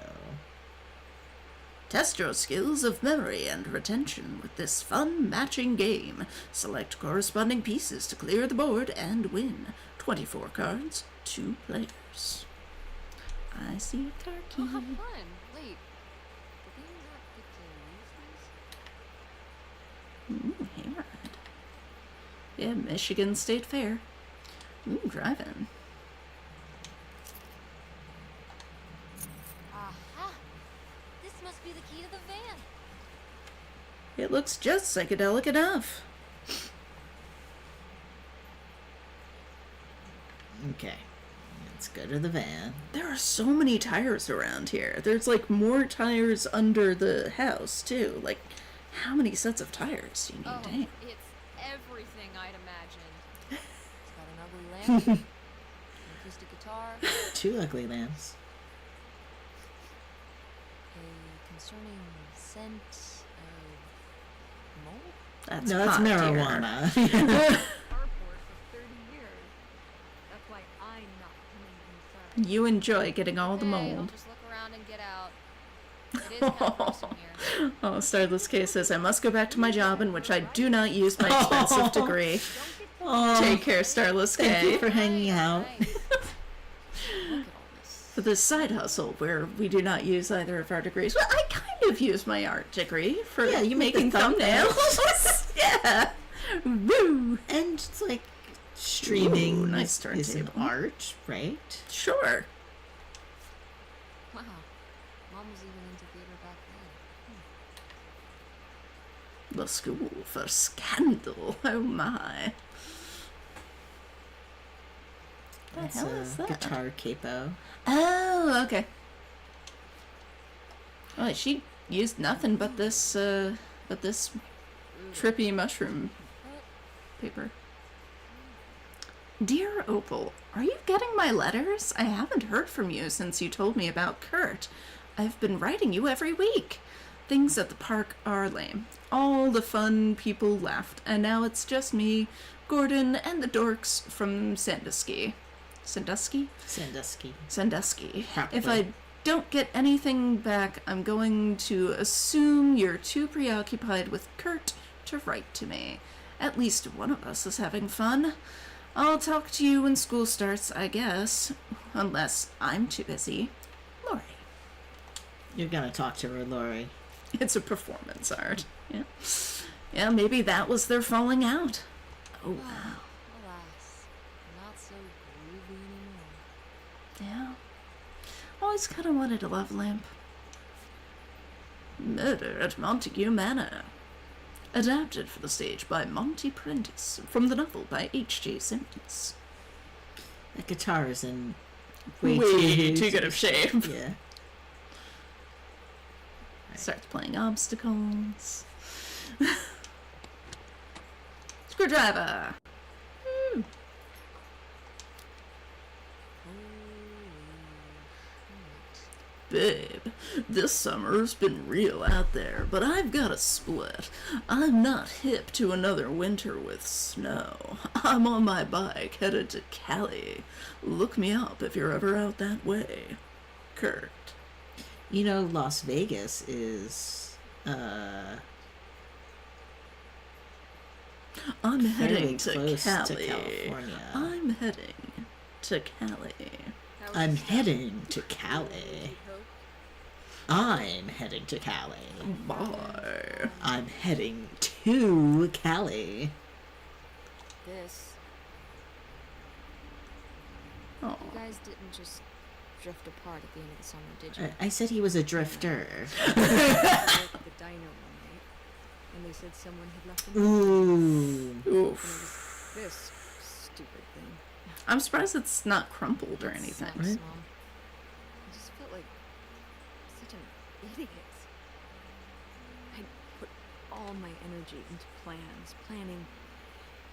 Test your skills of memory and retention with this fun matching game. Select corresponding pieces to clear the board and win. 24 cards, 2 players. I see a card key. Oh, how fun! Wait, do they not get to use these? Ooh, hayride. Yeah, Michigan State Fair. Ooh, drive-in. Aha! This must be the key to the van. It looks just psychedelic enough. Okay, let's go to the van. There are so many tires around here. There's like more tires under the house too. Like, how many sets of tires do you need? Oh, Dang. it's everything I'd imagined. It's got an ugly lamp, an acoustic guitar, 2 ugly lamps. a concerning scent of mold. That's No, that's pot, dear. marijuana. Carport for 30 years. That's why I'm not coming inside. You enjoy getting all the Hey, I'll mold. just look around and get out. It is kind of gross in here. Oh, Starless K says, I must go back to my job in which I do not use my expensive degree. Oh, Take care, Starless thank you K. for hanging out. Nice. Look at all this for this side hustle where we do not use either of our degrees. Well, I kind of use my art degree for you make the making thumbnails. Yeah. Woo. And it's like streaming Ooh, nice is an turntable. art, right? Sure. Wow. Mom was even into theater back then. The school for scandal. Oh my. The That's hell a is that? guitar capo. Oh, okay. Well, she used nothing but this trippy mushroom paper. Dear Opal, are you getting my letters? I haven't heard from you since you told me about Kurt. I've been writing you every week. Things at the park are lame. All the fun people left, and now it's just me, Gordon, and the dorks from Sandusky. Sandusky? Sandusky. Probably. If I don't get anything back, I'm going to assume you're too preoccupied with Kurt to write to me. At least one of us is having fun. I'll talk to you when school starts, I guess. Unless I'm too busy. Lori. You're gonna talk to her, Lori. It's a performance art. Yeah. Yeah, maybe that was their falling out. Oh, wow. Alas, not so groovy anymore. Yeah. Always kind of wanted a love lamp. Murder at Montague Manor. Adapted for the stage by Monty Prentice from the novel by H.J. Simmons. That guitar is in Way too good of shape. Yeah. Starts playing obstacles. Screwdriver! Woo. Babe, this summer's been real out there, but I've got a split. I'm not hip to another winter with snow. I'm on my bike headed to Cali. Look me up if you're ever out that way. Kurt. You know, Las Vegas is I'm fairly heading to close Cali. to California. I'm heading to Cali. I'm heading to Cali. I'm heading to Cali. Bye. I'm heading to Cali. This. Oh. You guys didn't just drift apart at the end of the summer, did you? I said he was a drifter. I worked at the diner one night, and they said someone had left a note. Ooh. And it Oof. was this stupid thing. I'm surprised it's not crumpled or anything. Sucks, Right. Mom. I just felt like such an idiot. I put all my energy into planning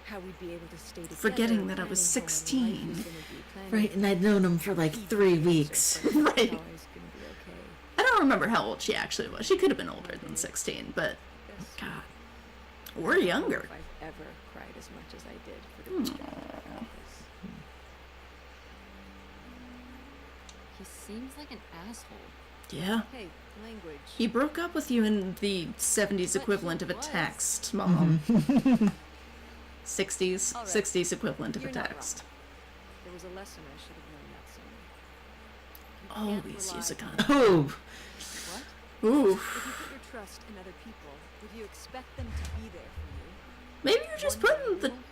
how we'd be able to stay together. Forgetting that I planning was how our life 16. was gonna be, planning Right, and I'd known him for like key 3 factors weeks. of how Right. it's gonna be okay. I don't remember how old she actually was. She could have been older than 16, but Yes. God, or I don't know younger. if I've ever cried as much as I did for the weekend. Aw. He seems like an asshole. Yeah. Hey, language. He broke up with you in the 70s But equivalent he of a was. text, Mom. Mm-hmm. 60s. All right. 60s equivalent of a You're not text. There was a lesson I should have learned that summer. You can't Always rely use a on- gun. Oh, What? Ooh. If you put your trust in other people, would you expect them to be there for you? Maybe you're just One day putting you the won't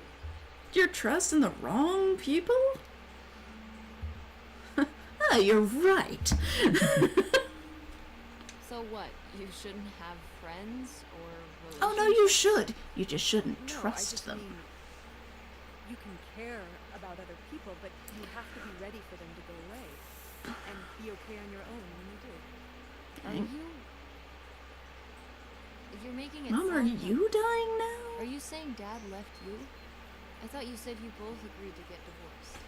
be. your trust in the wrong people? Ah, you're right. So what? You shouldn't have friends or Oh no, you should. You just shouldn't No, I trust just them. mean you can care about other people, but you have to be ready for them to go away and be okay on your own when you do. Are Dang. you? You're making it Mom, are sound you dying now? Are you saying Dad left you? I thought you said you both agreed to get divorced.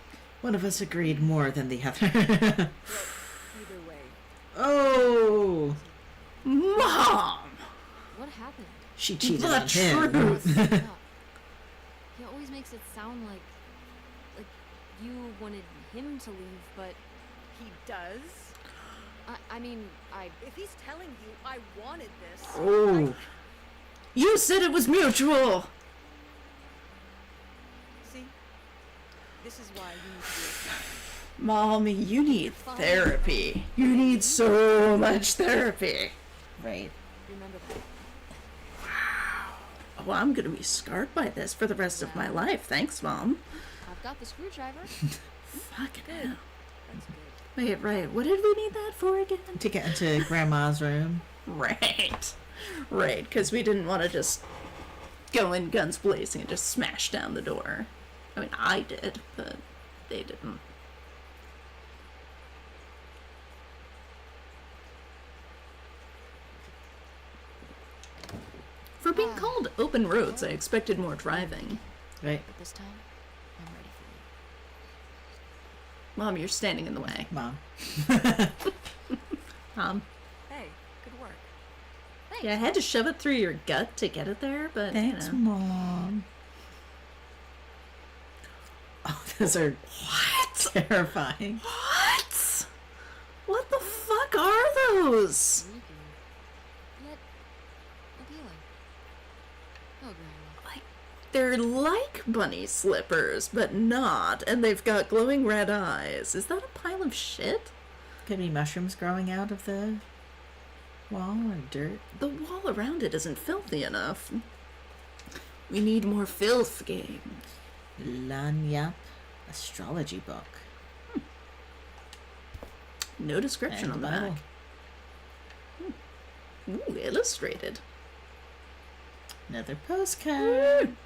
one of us agreed more than the other. Well, either way, Oh, Mom! What happened? she cheated The on him. truth. Yeah. He always makes it sound like you wanted him to leave, but he does. I mean, If he's telling you I wanted this, Oh, You said it was mutual! see, this is why you need to be okay. Mommy, you need Fine. therapy. You need so much therapy. Right. Remember that. Oh, I'm gonna be scarred by this for the rest of my life. Thanks, Mom. I've got the screwdriver. Fucking Good. hell. That's good. Wait, right. What did we need that for again? To get into Grandma's room. Right. Right, because we didn't want to just go in guns blazing and just smash down the door. I mean, I did, but they didn't. For being called open roads, I expected more driving. Right. But this time, I'm ready for you. Mom, you're standing in the way. Mom. Mom. Hey, good work. Thanks. Yeah, I had to shove it through your gut to get it there, but, Thanks, you know. Mom. Oh, those are What? terrifying. What? What the fuck are those? Creepy. Yet appealing. Oh, Grandma. Like, they're like bunny slippers, but not, and they've got glowing red eyes. Is that a pile of shit? Could be mushrooms growing out of the wall or dirt. The wall around it isn't filthy enough. We need more filth, game. Lanyap astrology book. No description And on the Bible. back. Ooh, illustrated. Another postcard.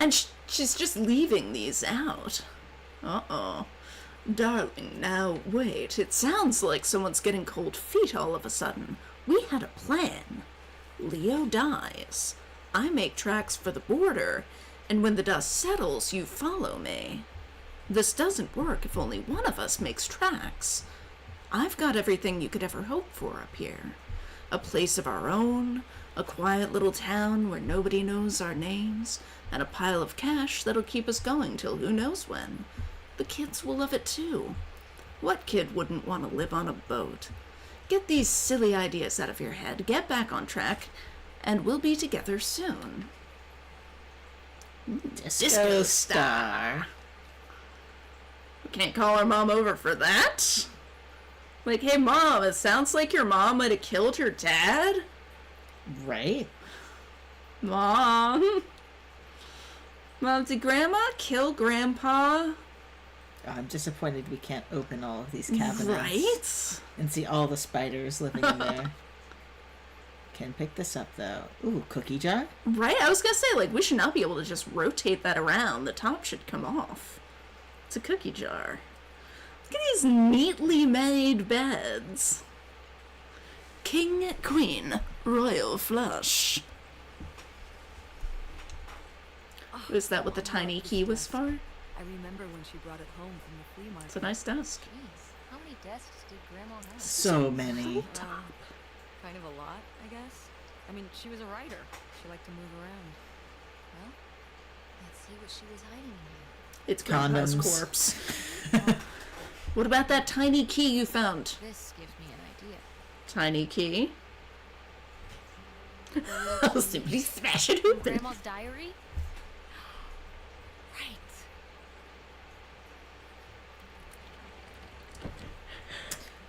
And she's just leaving these out. Uh-oh. Darling, now wait. It sounds like someone's getting cold feet all of a sudden. We had a plan. Leo dies. I make tracks for the border, and when the dust settles, you follow me. This doesn't work if only one of us makes tracks. I've got everything you could ever hope for up here. A place of our own, a quiet little town where nobody knows our names, and a pile of cash that'll keep us going till who knows when. The kids will love it too. What kid wouldn't want to live on a boat? Get these silly ideas out of your head, get back on track, and we'll be together soon. Disco star. We can't call our mom over for that. Like, hey mom, it sounds like your mom might have killed your dad. Right? Mom? Mom, did grandma kill grandpa? Oh, I'm disappointed we can't open all of these cabinets. Right? And see all the spiders living in there. Can pick this up though. Ooh, cookie jar? Right? I was gonna say, like, we should not be able to just rotate that around. The top should come off. It's a cookie jar. Look at these neatly made beds. King, queen, royal flush. Is that what the tiny key was for? I remember when she brought it home from the flea market. It's a nice desk. Jeez, how many desks did Grandma have? So many. Kind of a lot, I guess. I mean, she was a writer. She liked to move around. Well, let's see what she was hiding in here. It's grandpa's Condoms. corpse. What about that tiny key you found? This gives me an idea. Tiny key? I'll simply smash it open. Grandma's diary? Right.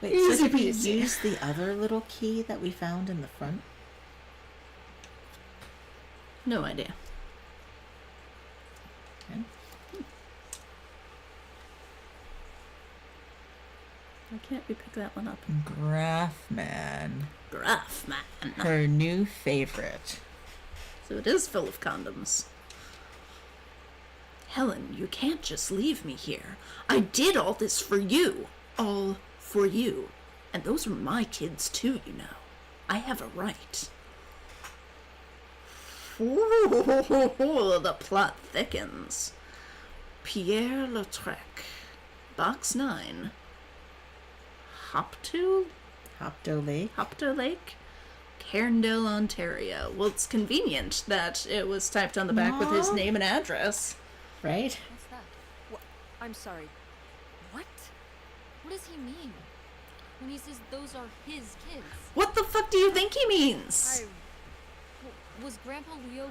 Wait, Easy so did we peasy. use the other little key that we found in the front? No idea. Okay. Why can't we pick that one up? Graphman. Gruff, man. Her new favorite. So it is full of condoms. Helen, you can't just leave me here. I did all this for you. All for you. And those are my kids too, you know. I have a right. Ooh, the plot thickens. Pierre Lautrec. Box 9. Hopto Hopto Lake. Cairndale, Ontario. Well, it's convenient that it was typed on the back with his Aw. name and address. Right? What's that? What? I'm sorry. What? What does he mean? When he says those are his kids? What the fuck do you think he means? Was Grandpa Leo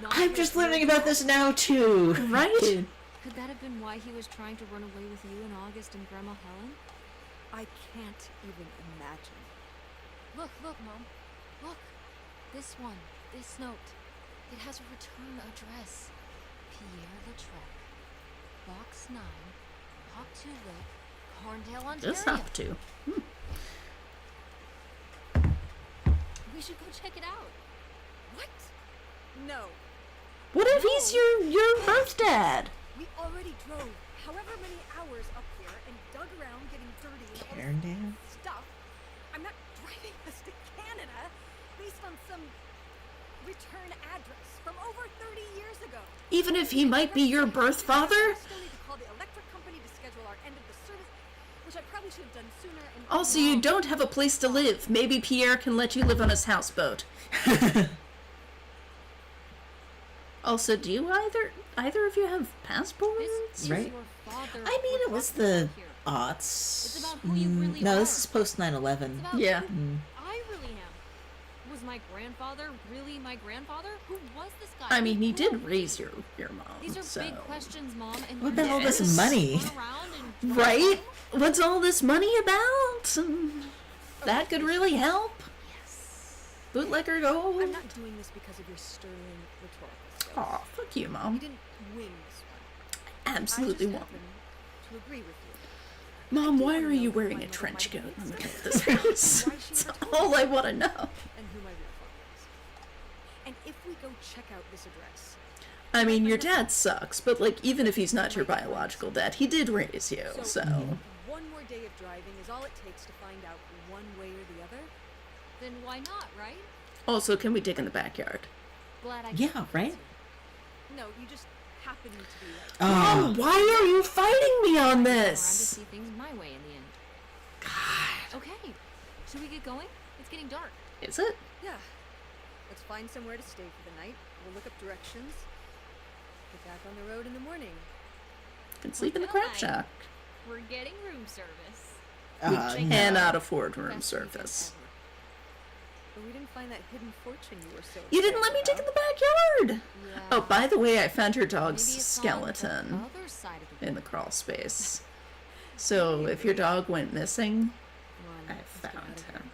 not I'm your just real learning about dad? this now too. Right? Dude. Could that have been why he was trying to run away with you in August and Grandma Helen? I can't even imagine. Look, Mom. Look. This one. This note. It has a return address. Pierre Lautrec. Box 9. Hop to Lake. Carndale, Ontario. Just have to. We should go check it out. What? No. What if he's your birth dad? We already drove however many hours up here and dug around getting dirty and all Carndale? this stuff. I'm not driving us to Canada based on some return address from over 30 years ago. Even if he might be your birth father? I still need to call the electric company to schedule our end of the service, which I probably should have done sooner. And Also, you don't have a place to live. Maybe Pierre can let you live on his houseboat. Also, do you either of you have passports? This is Right. your father. I mean, we're it was talking the about here. aughts. It's about who you really no, are. this is post 9/11. It's about Yeah. who I really am. Was my grandfather really my grandfather? Who was this guy? I mean, he Who- did raise your mom, These are so... big questions, Mom. And What you about all just this money? run around and drive Right? home? What's all this money about? That could really help. Bootlegger gold. I'm not doing this because of your sterling rhetorical skills. Aw, fuck you, You Mom. didn't win this one. Absolutely I just won't. happen to agree with you. Mom, why wanna are know you who wearing my a mother trench might coat have on the been. top of this house? Why she That's never told all me I want to know. and who my real father is. And if we go check out this address, I mean, your dad sucks, but, like, even if he's not your biological dad, he did raise you, so... one more day of driving is all it takes to find out one way or the other. Then why not, right? Also, can we dig in the backyard? Glad I Yeah, right? No, you just happen to be right. Mom, why are you fighting me on around to this? see things my way in the end. God. Okay. Should we get going? It's getting dark. Is it? Yeah. Let's find somewhere to stay for the night. We'll look up directions. Get back on the road in the morning. Can sleep in the crap Alright. shack. We're getting room service. We no. cannot afford room Best weekend service. ever. But we didn't find that hidden fortune you were so You didn't excited let me dig in about. the backyard! Yeah. Oh, by the way, I found your dog's Maybe it's skeleton on the other side of the in the crawl space. So, if your dog went missing, Come on, I let's get out found of here. him.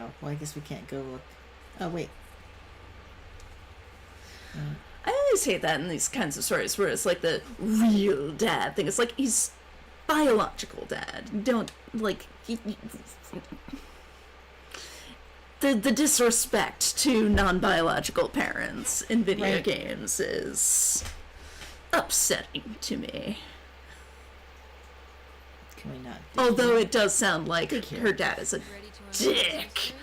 Oh, well, I guess we can't go look. Oh, wait. I always hate that in these kinds of stories where it's like the real dad thing. It's like he's biological dad. You don't, like... The disrespect to non-biological parents in video Right. games is upsetting to me. Can we not? Although it does sound like Dig here. her dad is a ready to unravel dick. this story?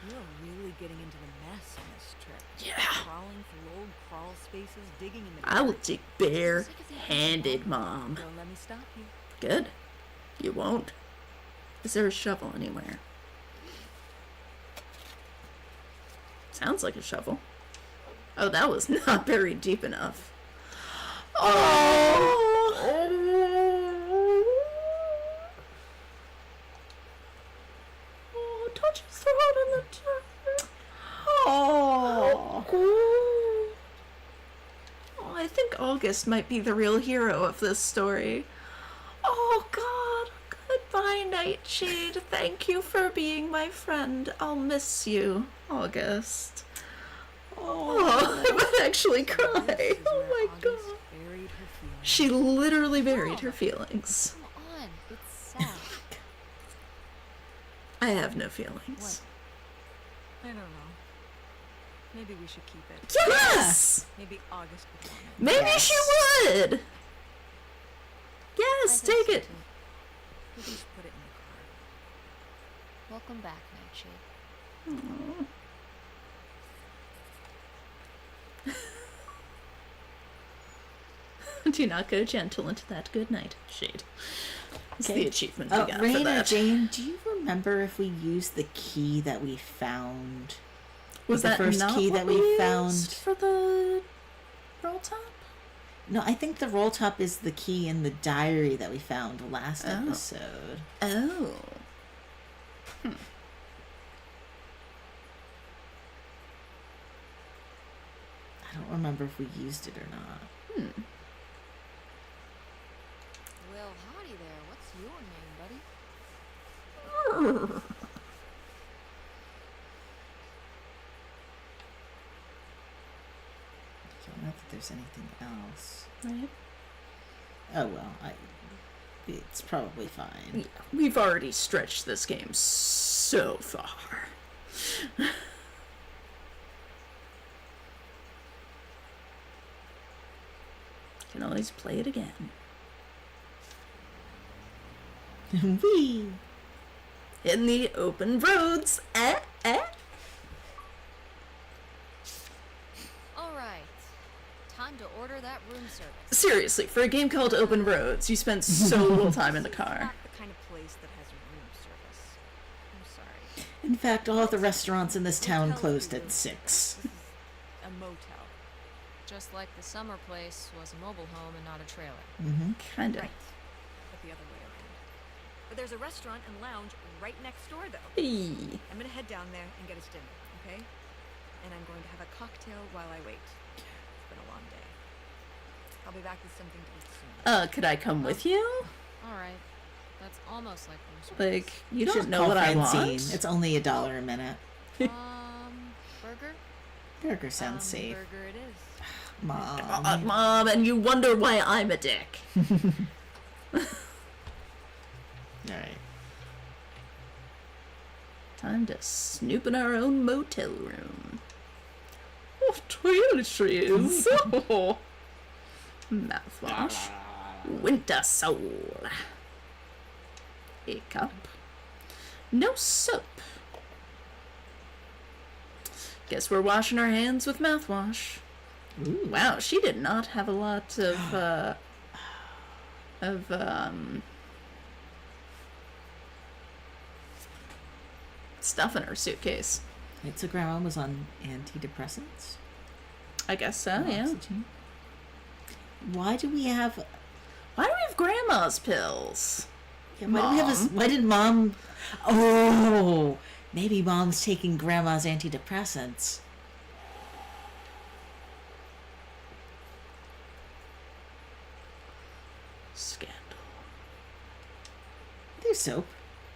You're really getting into the mess on this trip. Yeah. Crawling through old crawl spaces, digging in the I will dirt. dig bare-handed, Mom. Don't let me stop you. Good. You won't. Is there a shovel anywhere? Sounds like a shovel. Oh, that was not buried deep enough. Oh, touch his throat in the dirt. Oh. Oh, I think August might be the real hero of this story. Oh, God. Goodbye, Nightshade. Thank you for being my friend. I'll miss you, August. Oh, I might actually cry. This is Oh where my August God. buried her feelings. She literally buried her feelings. Come on. It's sad. I have no feelings. I don't know. Maybe we should keep it. Yes! Maybe August would want it. Maybe Yes. she would! Yes, I think take so, it. too. We'll just put it in the car. Welcome back, Nightshade. Do not go gentle into that good night, Shade. It's the achievement we got for Rain or that. Jane, do you remember if we used the key that we found? Was the that first not key what that we found? used for the roll top? No, I think the roll top is the key in the diary that we found last Oh. episode. Oh. I don't remember if we used it or not. Not that there's anything else. Right? Oh well, it's probably fine. Yeah, we've already stretched this game so far. Can always play it again. Whee! In the open roads. Alright. Time to order that room service. Seriously, for a game called Open Roads, you spend so little time in the car. Not the kind of place that has room service. I'm sorry. In fact, all of the restaurants in this town Hotel closed room. at 6. This is a motel. Just like the summer place was a mobile home and not a trailer. Mm-hmm. Kinda. Right. But the other way around. But there's a restaurant and lounge right next door, though. Hey. I'm gonna head down there and get us dinner, okay? And I'm going to have a cocktail while I wait. It's been a long day. I'll be back with something to eat soon. Could I come with you? Alright. That's almost like room service. Like, you Just should know call what I Francine. want. It's only $1 a minute. Burger? Burger sounds safe. Burger it is. Mom. Mom, and you wonder why I'm a dick. Alright. Time to snoop in our own motel room. Oh, toiletries. Oh. Mouthwash. Winter soul. A cup. No soap. Guess we're washing our hands with mouthwash. Ooh. Wow, she did not have a lot of stuff in her suitcase. So Grandma was on antidepressants? I guess so, yeah. Oxygen. Why do we have... Why do we have grandma's pills? Yeah, why do we have this... Why did Mom... Oh! Maybe Mom's taking Grandma's antidepressants. Scandal. There's soap.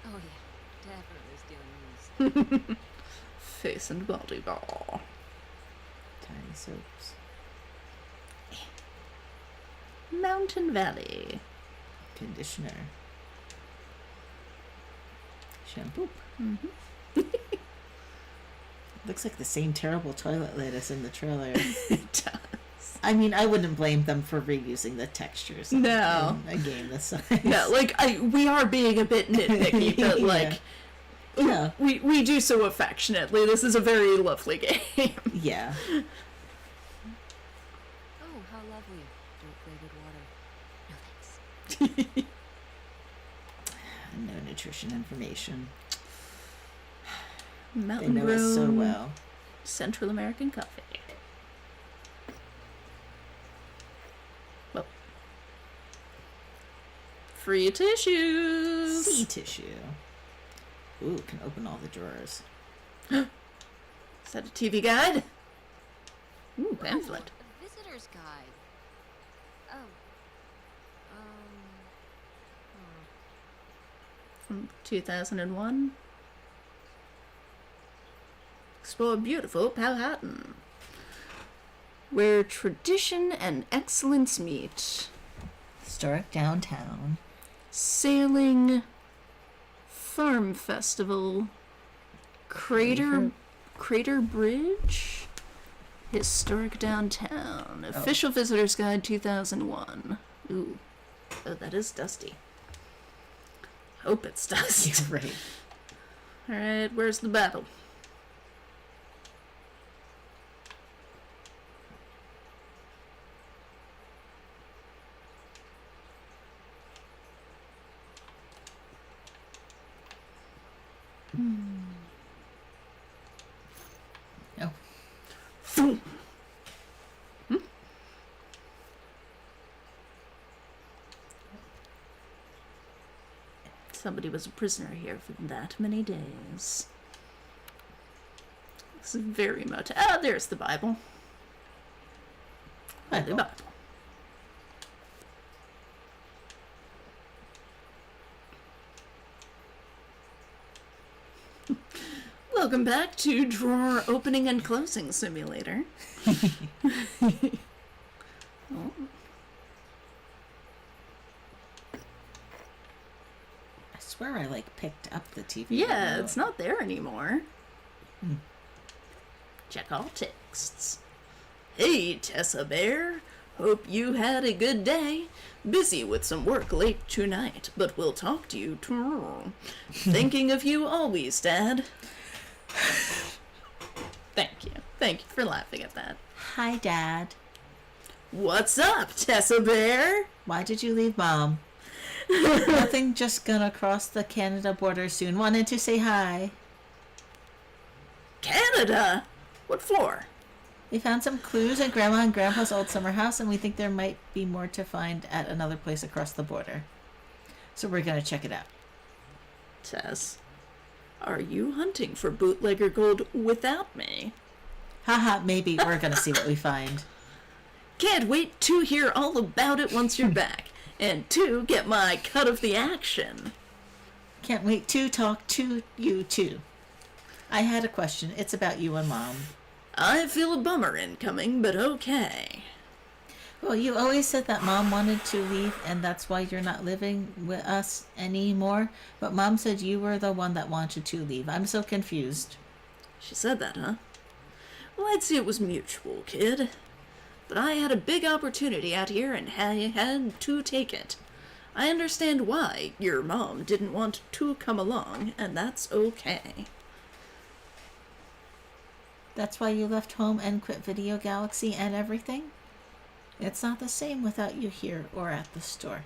Oh yeah. Definitely stealing these. Face and body bar. Tiny soaps. Mountain Valley. Conditioner. Shampoo. Mm-hmm. Looks like the same terrible toilet lid as in the trailer. It does. I mean, I wouldn't blame them for reusing the textures. No. In a game this size. No, like, we are being a bit nitpicky, but, like, Yeah. we do so affectionately. This is a very lovely game. Yeah. Oh, how lovely. Dirt flavored water. No thanks. No nutrition information. They Mountain know us so Room, well. Central American coffee. Well, free tissues. Sea tissue. Ooh, can open all the drawers. Is that a TV guide? Ooh, pamphlet. Oh, a visitor's guide. Oh. From 2001. Explore beautiful Powhatan, where tradition and excellence meet. Historic downtown. Sailing, farm festival, crater bridge, historic downtown, official visitor's guide 2001. Ooh, oh, that is dusty. Hope it's dust. Right. All right, where's the battle? Oh. Hmm? Somebody was a prisoner here for that many days. This is very much... Ah, there's the Bible. The Bible. Welcome back to Drawer Opening and Closing Simulator. Oh. I swear I, picked up the TV Yeah, remote. it's not there anymore. Check all texts. Hey, Tessa Bear. Hope you had a good day. Busy with some work late tonight, but we'll talk to you tomorrow. Thinking of you always, Dad. Thank you. Thank you for laughing at that. Hi, Dad. What's up, Tessa Bear? Why did you leave Mom? Nothing, just gonna cross the Canada border soon. Wanted to say hi. Canada? What for? We found some clues at Grandma and Grandpa's old summer house, and we think there might be more to find at another place across the border. So we're gonna check it out. Tess, are you hunting for bootlegger gold without me? Haha, maybe we're gonna see what we find. Can't wait to hear all about it once you're back, and to get my cut of the action. Can't wait to talk to you too. I had a question. It's about you and Mom. I feel a bummer incoming, but okay. Well, you always said that Mom wanted to leave, and that's why you're not living with us anymore. But Mom said you were the one that wanted to leave. I'm so confused. She said that, huh? Well, I'd say it was mutual, kid. But I had a big opportunity out here, and I had to take it. I understand why your mom didn't want to come along, and that's okay. That's why you left home and quit Video Galaxy and everything? It's not the same without you here or at the store.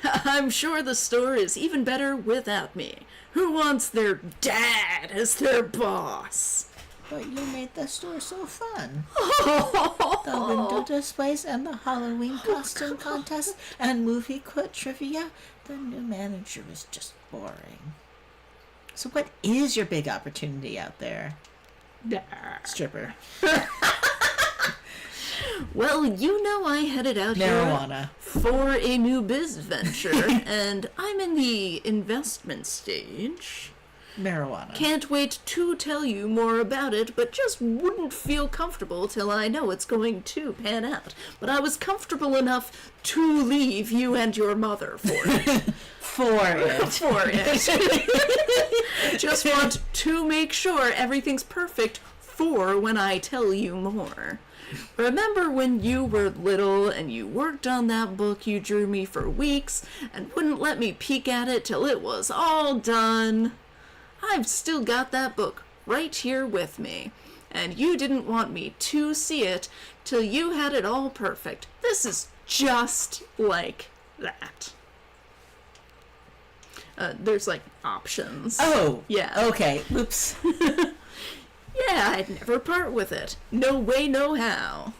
I'm sure the store is even better without me. Who wants their dad as their boss? But you made the store so fun. The window displays and the Halloween costume contest and movie quote trivia. The new manager is just boring. So what is your big opportunity out there? Stripper. Well, you know I headed out Marijuana. here for a new biz venture, and I'm in the investment stage. Marijuana. Can't wait to tell you more about it, but just wouldn't feel comfortable till I know it's going to pan out. But I was comfortable enough to leave you and your mother for it. For it. For it. Just want to make sure everything's perfect for when I tell you more. Remember when you were little and you worked on that book you drew me for weeks and wouldn't let me peek at it till it was all done? I've still got that book right here with me, and you didn't want me to see it till you had it all perfect. This is just like that. There's options. Oh. Yeah. Okay. Oops. Yeah, I'd never part with it. No way, no how.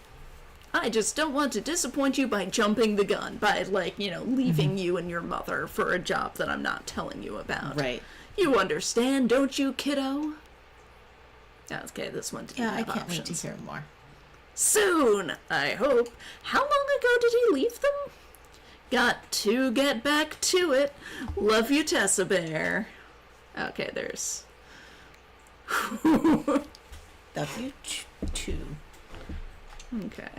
I just don't want to disappoint you by jumping the gun, by, leaving you and your mother for a job that I'm not telling you about. Right. You understand, don't you, kiddo? Okay, this one didn't Yeah, I have can't options. wait to hear more. Soon, I hope. How long ago did he leave them? Got to get back to it. Love you, Tessa Bear. Okay, there's... W2. Okay.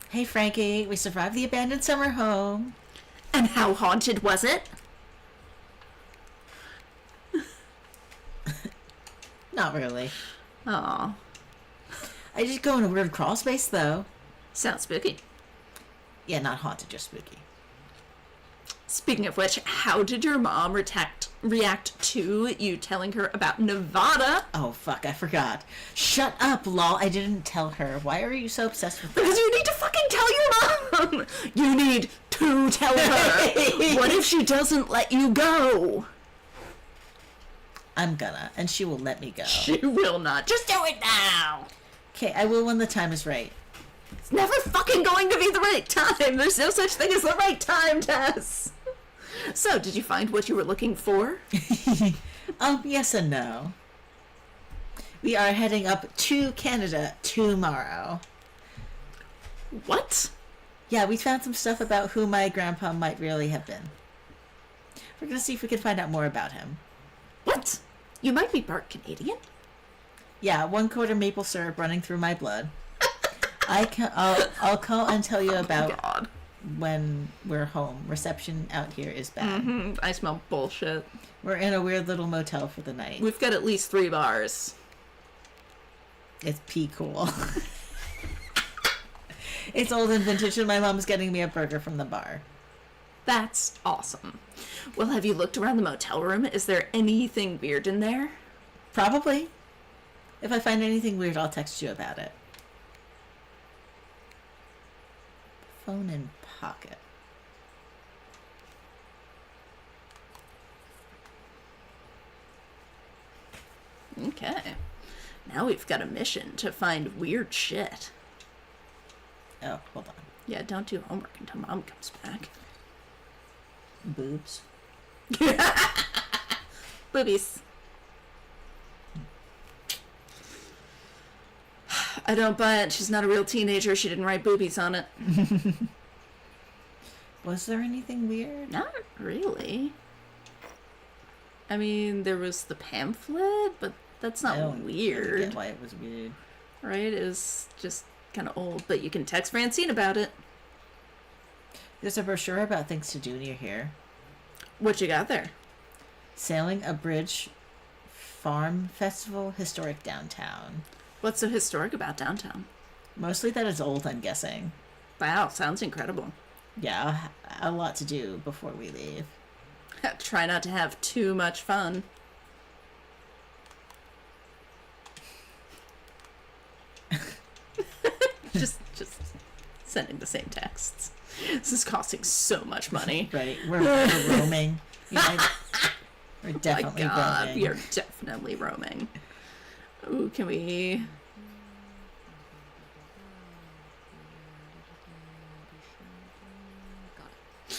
Hey, Frankie, we survived the abandoned summer home. And how haunted was it? Not really. Aw, I just go in a weird crawl space, though. sounds spooky. Yeah, not haunted, just spooky. Speaking of which, how did your mom react to you telling her about Nevada? Oh, fuck, I forgot. Shut up, lol. I didn't tell her. Why are you so obsessed with Because that? you need to fucking tell your mom! You need to tell her! What if she doesn't let you go? I'm gonna, and she will let me go. She will not. Just do it now! Okay, I will when the time is right. It's never fucking going to be the right time! There's no such thing as the right time, Tess! So, did you find what you were looking for? Yes and no. We are heading up to Canada tomorrow. What? Yeah, we found some stuff about who my grandpa might really have been. We're gonna see if we can find out more about him. What? You might be part Canadian. Yeah, 1/4 maple syrup running through my blood. I'll call and tell you about God. when we're home. Reception out here is bad. Mm-hmm. I smell bullshit. We're in a weird little motel for the night. We've got at least 3 bars. It's pea cool. It's old and vintage, and my mom's getting me a burger from the bar. That's awesome. Well, have you looked around the motel room? Is there anything weird in there? Probably. If I find anything weird, I'll text you about it. Phone in pocket. Okay. Now we've got a mission to find weird shit. Oh, hold on. Yeah, don't do homework until Mom comes back. Boobs. Boobies. I don't buy it. She's not a real teenager. She didn't write boobies on it. Was there anything weird? Not really. I mean, there was the pamphlet, but that's I not don't weird. get why it was weird. Right? It was just kind of old, but you can text Francine about it. There's a brochure about things to do near here. What you got there? Sailing a Bridge Farm Festival, historic downtown. What's so historic about downtown? Mostly that it's old, I'm guessing. Wow, sounds incredible. Yeah, a lot to do before we leave. Try not to have too much fun. just sending the same texts. This is costing so much money. Right, we're roaming. You know, we're definitely My God, roaming. we are definitely roaming. Ooh, can we... Got it.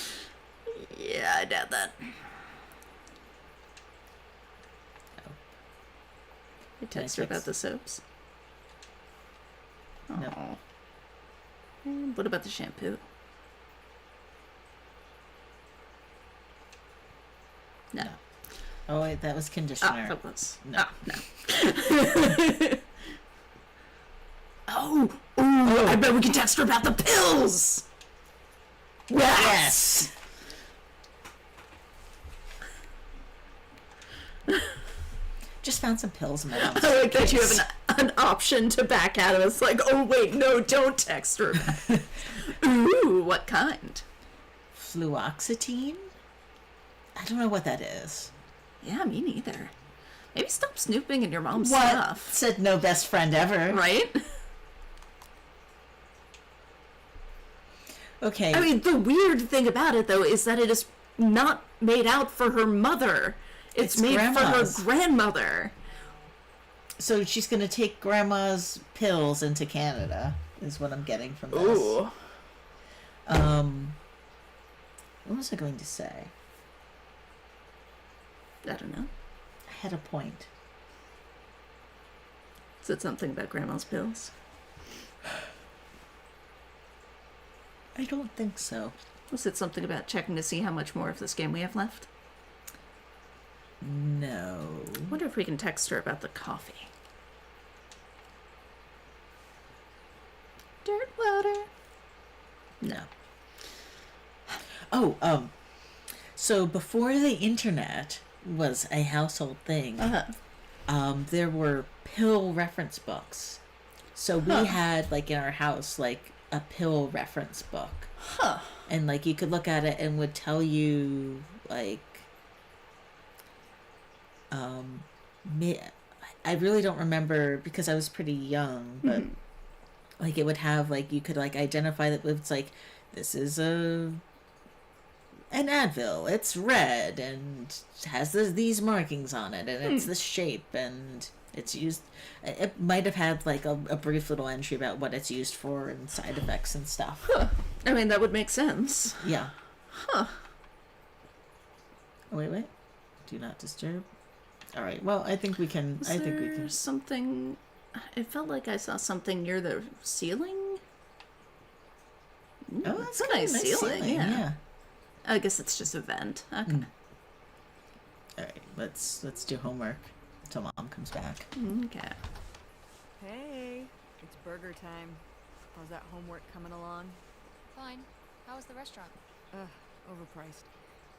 Yeah, I doubt that. I text her text? about the soaps. No. Aw. And what about the shampoo? No. Oh, wait, that was conditioner. that was. No. No. Oh, I bet we can text her about the pills. Yes. Just found some pills in my mom's I like that you suitcase. have an option to back out of us. Like, oh wait, no, don't text her. Ooh, what kind? Fluoxetine? I don't know what that is. Yeah, me neither. Maybe stop snooping in your mom's What? stuff. Said no best friend ever. Right? Okay. I mean, the weird thing about it, though, is that it is not made out for her mother. It's made grandma's. for her grandmother. So she's going to take grandma's pills into Canada, is what I'm getting from this. Ooh. What was I going to say? I don't know. I had a point. Is it something about grandma's pills? I don't think so. Was it something about checking to see how much more of this game we have left? No. I wonder if we can text her about the coffee. Dirt water. No. Oh, so before the internet was a household thing, there were pill reference books. So we had, like, in our house, like, a pill reference book. Huh. And, like, you could look at it and would tell you, like, I really don't remember because I was pretty young, but, like, it would have, like, you could, like, identify that it's, like, this is an Advil, it's red, and has these markings on it, and it's this shape, and it's used... It might have had, like, a brief little entry about what it's used for and side effects and stuff. Huh. I mean, that would make sense. Yeah. Huh. Oh, wait. Do not disturb. All right. Well, I think we can... Was there something... It felt like I saw something near the ceiling. Ooh, Oh, it's that's a nice ceiling, yeah. Yeah. I guess it's just a vent. Okay. All right. Let's do homework. till Mom comes back. Okay. Hey, it's burger time. How's that homework coming along? Fine. How was the restaurant? Overpriced.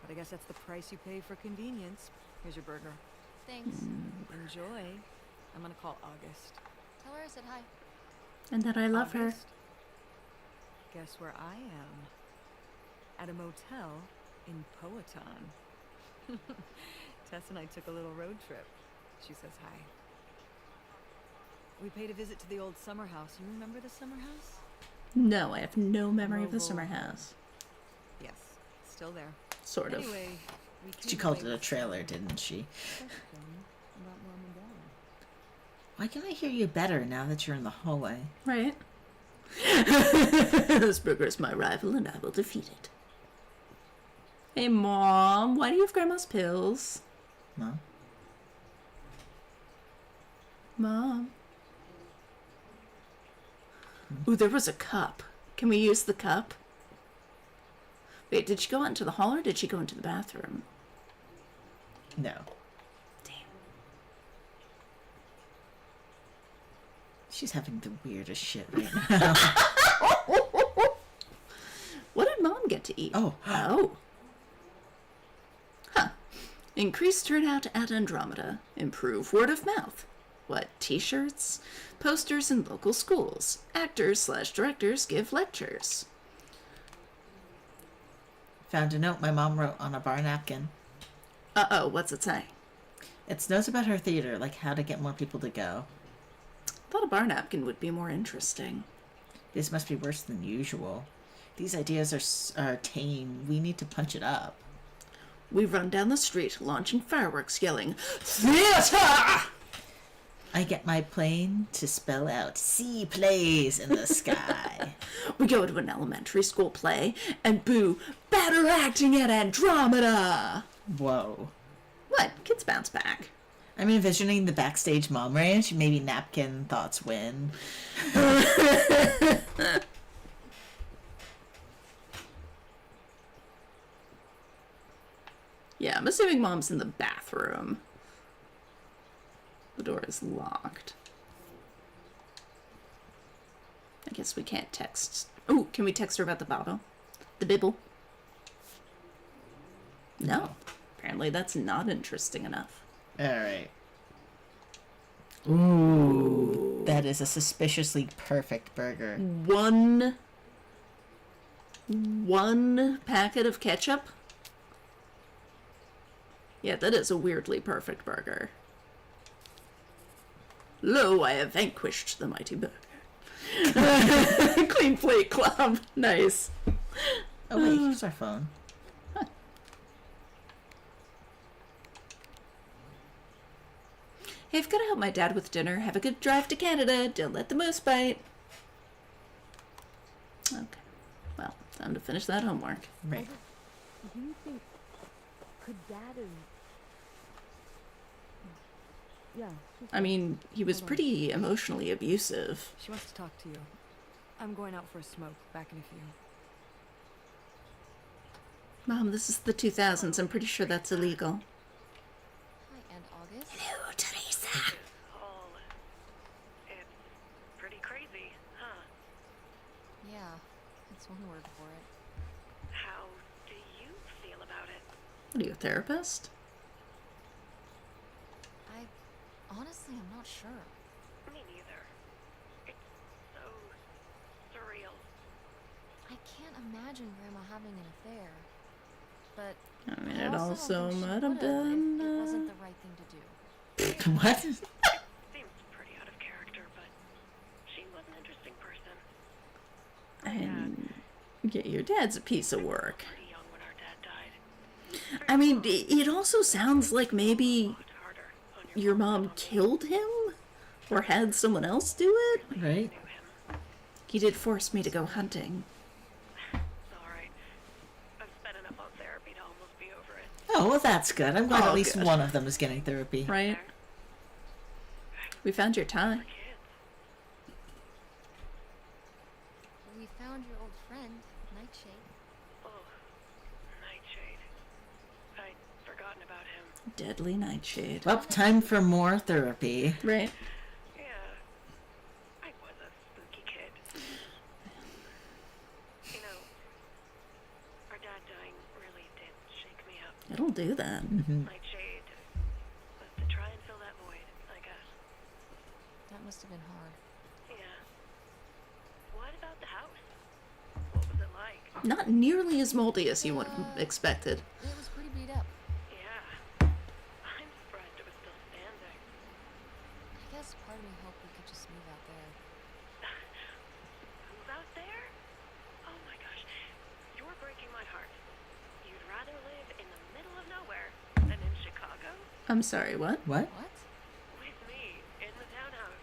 But I guess that's the price you pay for convenience. Here's your burger. Thanks. Enjoy. I'm gonna call August. Tell her I said hi. And that I love her. August, guess where I am? At a motel in Powhatan. Tess and I took a little road trip. She says hi. We paid a visit to the old summer house. You remember the summer house? No, I have no memory of the Mobile summer home. house. Yes, still there. Sort of. Anyway, we She came called away it a with trailer, didn't she? a question about Mom and Dad. Why can I hear you better now that you're in the hallway? Right? This burger is my rival and I will defeat it. Hey, Mom, why do you have Grandma's pills? Mom? Mom. Ooh, there was a cup. Can we use the cup? Wait, did she go out into the hall or did she go into the bathroom? No. Damn. She's having the weirdest shit right now. What did Mom get to eat? Oh. Oh. Huh. Increase turnout at Andromeda. Improve word of mouth. What, t-shirts? Posters in local schools. Actors/directors give lectures. Found a note my mom wrote on a bar napkin. Uh-oh, what's it say? It's notes about her theater, like how to get more people to go. Thought a bar napkin would be more interesting. This must be worse than usual. These ideas are tame. We need to punch it up. We run down the street, launching fireworks, yelling, "Theater!" I get my plane to spell out "sea plays in the sky." We go to an elementary school play and boo, "Better acting at Andromeda!" Whoa. What? Kids bounce back. I'm envisioning the backstage mom ranch. Maybe napkin thoughts win. Yeah, I'm assuming Mom's in the bathroom. The door is locked. I guess we can't text. Oh, can we text her about the bottle? The bibble? No. Apparently that's not interesting enough. Alright. Ooh. That is a suspiciously perfect burger. One packet of ketchup? Yeah, that is a weirdly perfect burger. Lo, I have vanquished the mighty burger. Clean Plate Club. Nice. Oh wait, here's our phone. Hey, I've got to help my dad with dinner. Have a good drive to Canada. Don't let the moose bite. Okay. Well, time to finish that homework. Right. Do you think... Could Dad have... Yeah. I mean, he was pretty emotionally abusive. She wants to talk to you. I'm going out for a smoke. Back in a few. Mom, this is the 2000s. I'm pretty sure that's illegal. Hi, Aunt August. Hello, Teresa. Oh, it's pretty crazy, huh? Yeah, that's one word for it. How do you feel about it? What are you, a therapist? Honestly, I'm not sure. Me neither. It's so surreal. I can't imagine Grandma having an affair. But I mean, I it also also don't think she might have would've been. if it wasn't the right thing to do. What? Seems pretty out of character, but she was an interesting person. And yeah, your dad's a piece of work. Pretty young when our dad died. I mean, it also sounds like maybe Worked harder on your your mom killed him or had someone else do it. Right? knew him. He did force me to go hunting. It's alright. I've spent enough on therapy to almost be over it. Oh, well, that's good. I'm glad Oh, at least good. one of them is getting therapy. Right? We found your tie. Kids. We found your old friend, Nightshade. Oh, Nightshade. I'd forgotten about him. Deadly nightshade. Well, time for more therapy. Right. Yeah. I was a spooky kid. You know, our dad dying really did shake me up. It'll do that. Nightshade was to try and fill that void, I guess. That must have been hard. Yeah. What about the house? What was it like? Not nearly as moldy as you would have expected. It was pretty beat up. Yeah. I'm surprised it was still standing. I guess part of me hoped we could just move out there. Move out there? Oh my gosh. You're breaking my heart. You'd rather live in the middle of nowhere than in Chicago? I'm sorry, what? What? What? With me, in the townhouse.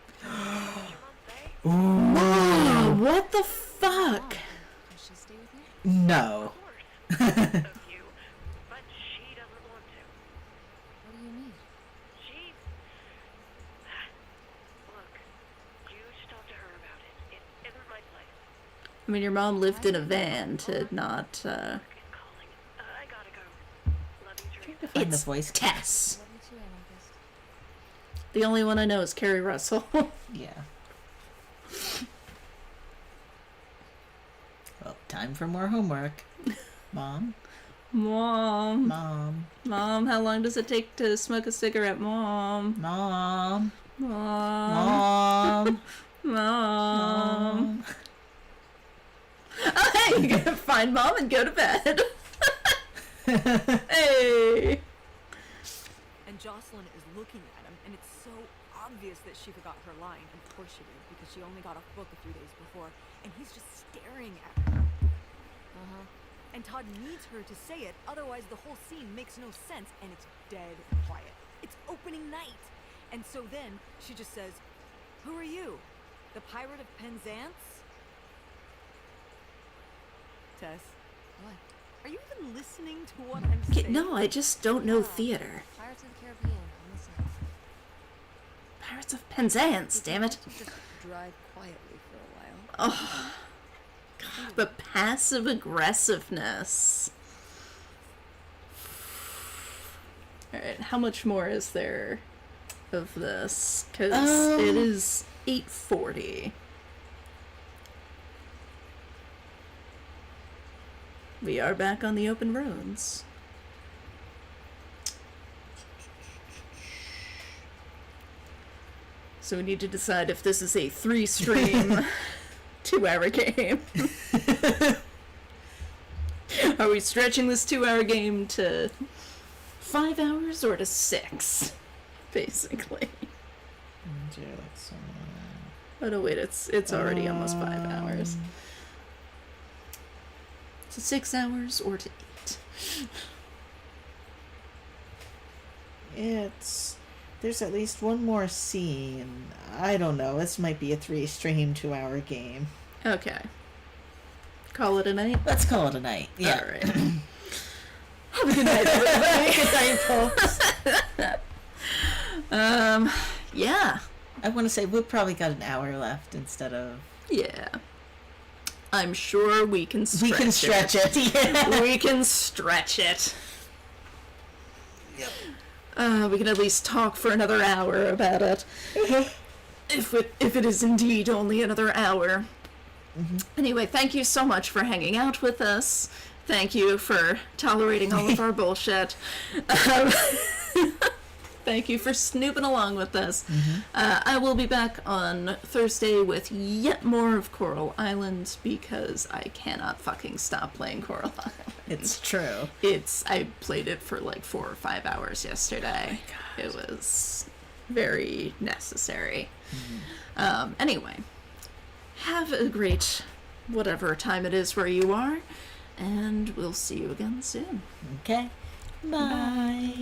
What did your mom say? Oh, what the fuck? Can she stay with me? No. Of course. Of you. But she doesn't want to. What do you mean? She... Look, you should talk to her about it. It isn't my place. I mean, your mom lived in a van to not, Work is calling. I gotta go. Love you, Teresa. Find the It's voice. Tess. Love you too, Amethyst. The only one I know is Keri Russell. Yeah. Well, time for more homework. Mom? Mom. Mom? Mom, how long does it take to smoke a cigarette? Mom. Mom? Mom. Mom? Mom. Oh, hey, you gotta find mom and go to bed. Hey. And Jocelyn is looking at him, and it's so obvious that she forgot her line. And of course she did, because she only got off book a few days before. And he's just staring at her. Uh-huh. And Todd needs her to say it, otherwise the whole scene makes no sense, and it's dead quiet. It's opening night. And so then she just says, "Who are you? The Pirate of Penzance?" Tess, What? are you even listening to what I'm saying? No, I just don't know theater. Pirates of the Caribbean. I'm listening. Pirates of Penzance, damn it. Just drive quietly for a while. Oh, God, the passive aggressiveness. Alright, how much more is there of this? Because it is 8:40. We are back on the open roads. So we need to decide if this is a 3-stream 2-hour game. Are we stretching this 2-hour game to 5 hours or to 6? Basically. Oh no, wait, it's already almost 5 hours. To 6 hours or to 8? There's at least one more scene. I don't know. This might be a 3-stream 2-hour game. Okay. Call it a night? Let's call it a night. Yeah. Alright. Have a good night, everybody. Good night, folks. Yeah. I want to say we've probably got an hour left instead of... Yeah. I'm sure we can stretch We can stretch it. Yeah. We can stretch it. Yep. We can at least talk for another hour about it. If it is indeed only another hour. Anyway, thank you so much for hanging out with us. Thank you for tolerating all of our bullshit. Thank you for snooping along with us. I will be back on Thursday with yet more of Coral Island because I cannot fucking stop playing Coral Island. It's true. I played it for like 4 or 5 hours yesterday. Oh my God. It was very necessary. Anyway, have a great whatever time it is where you are, and we'll see you again soon. Okay. Bye.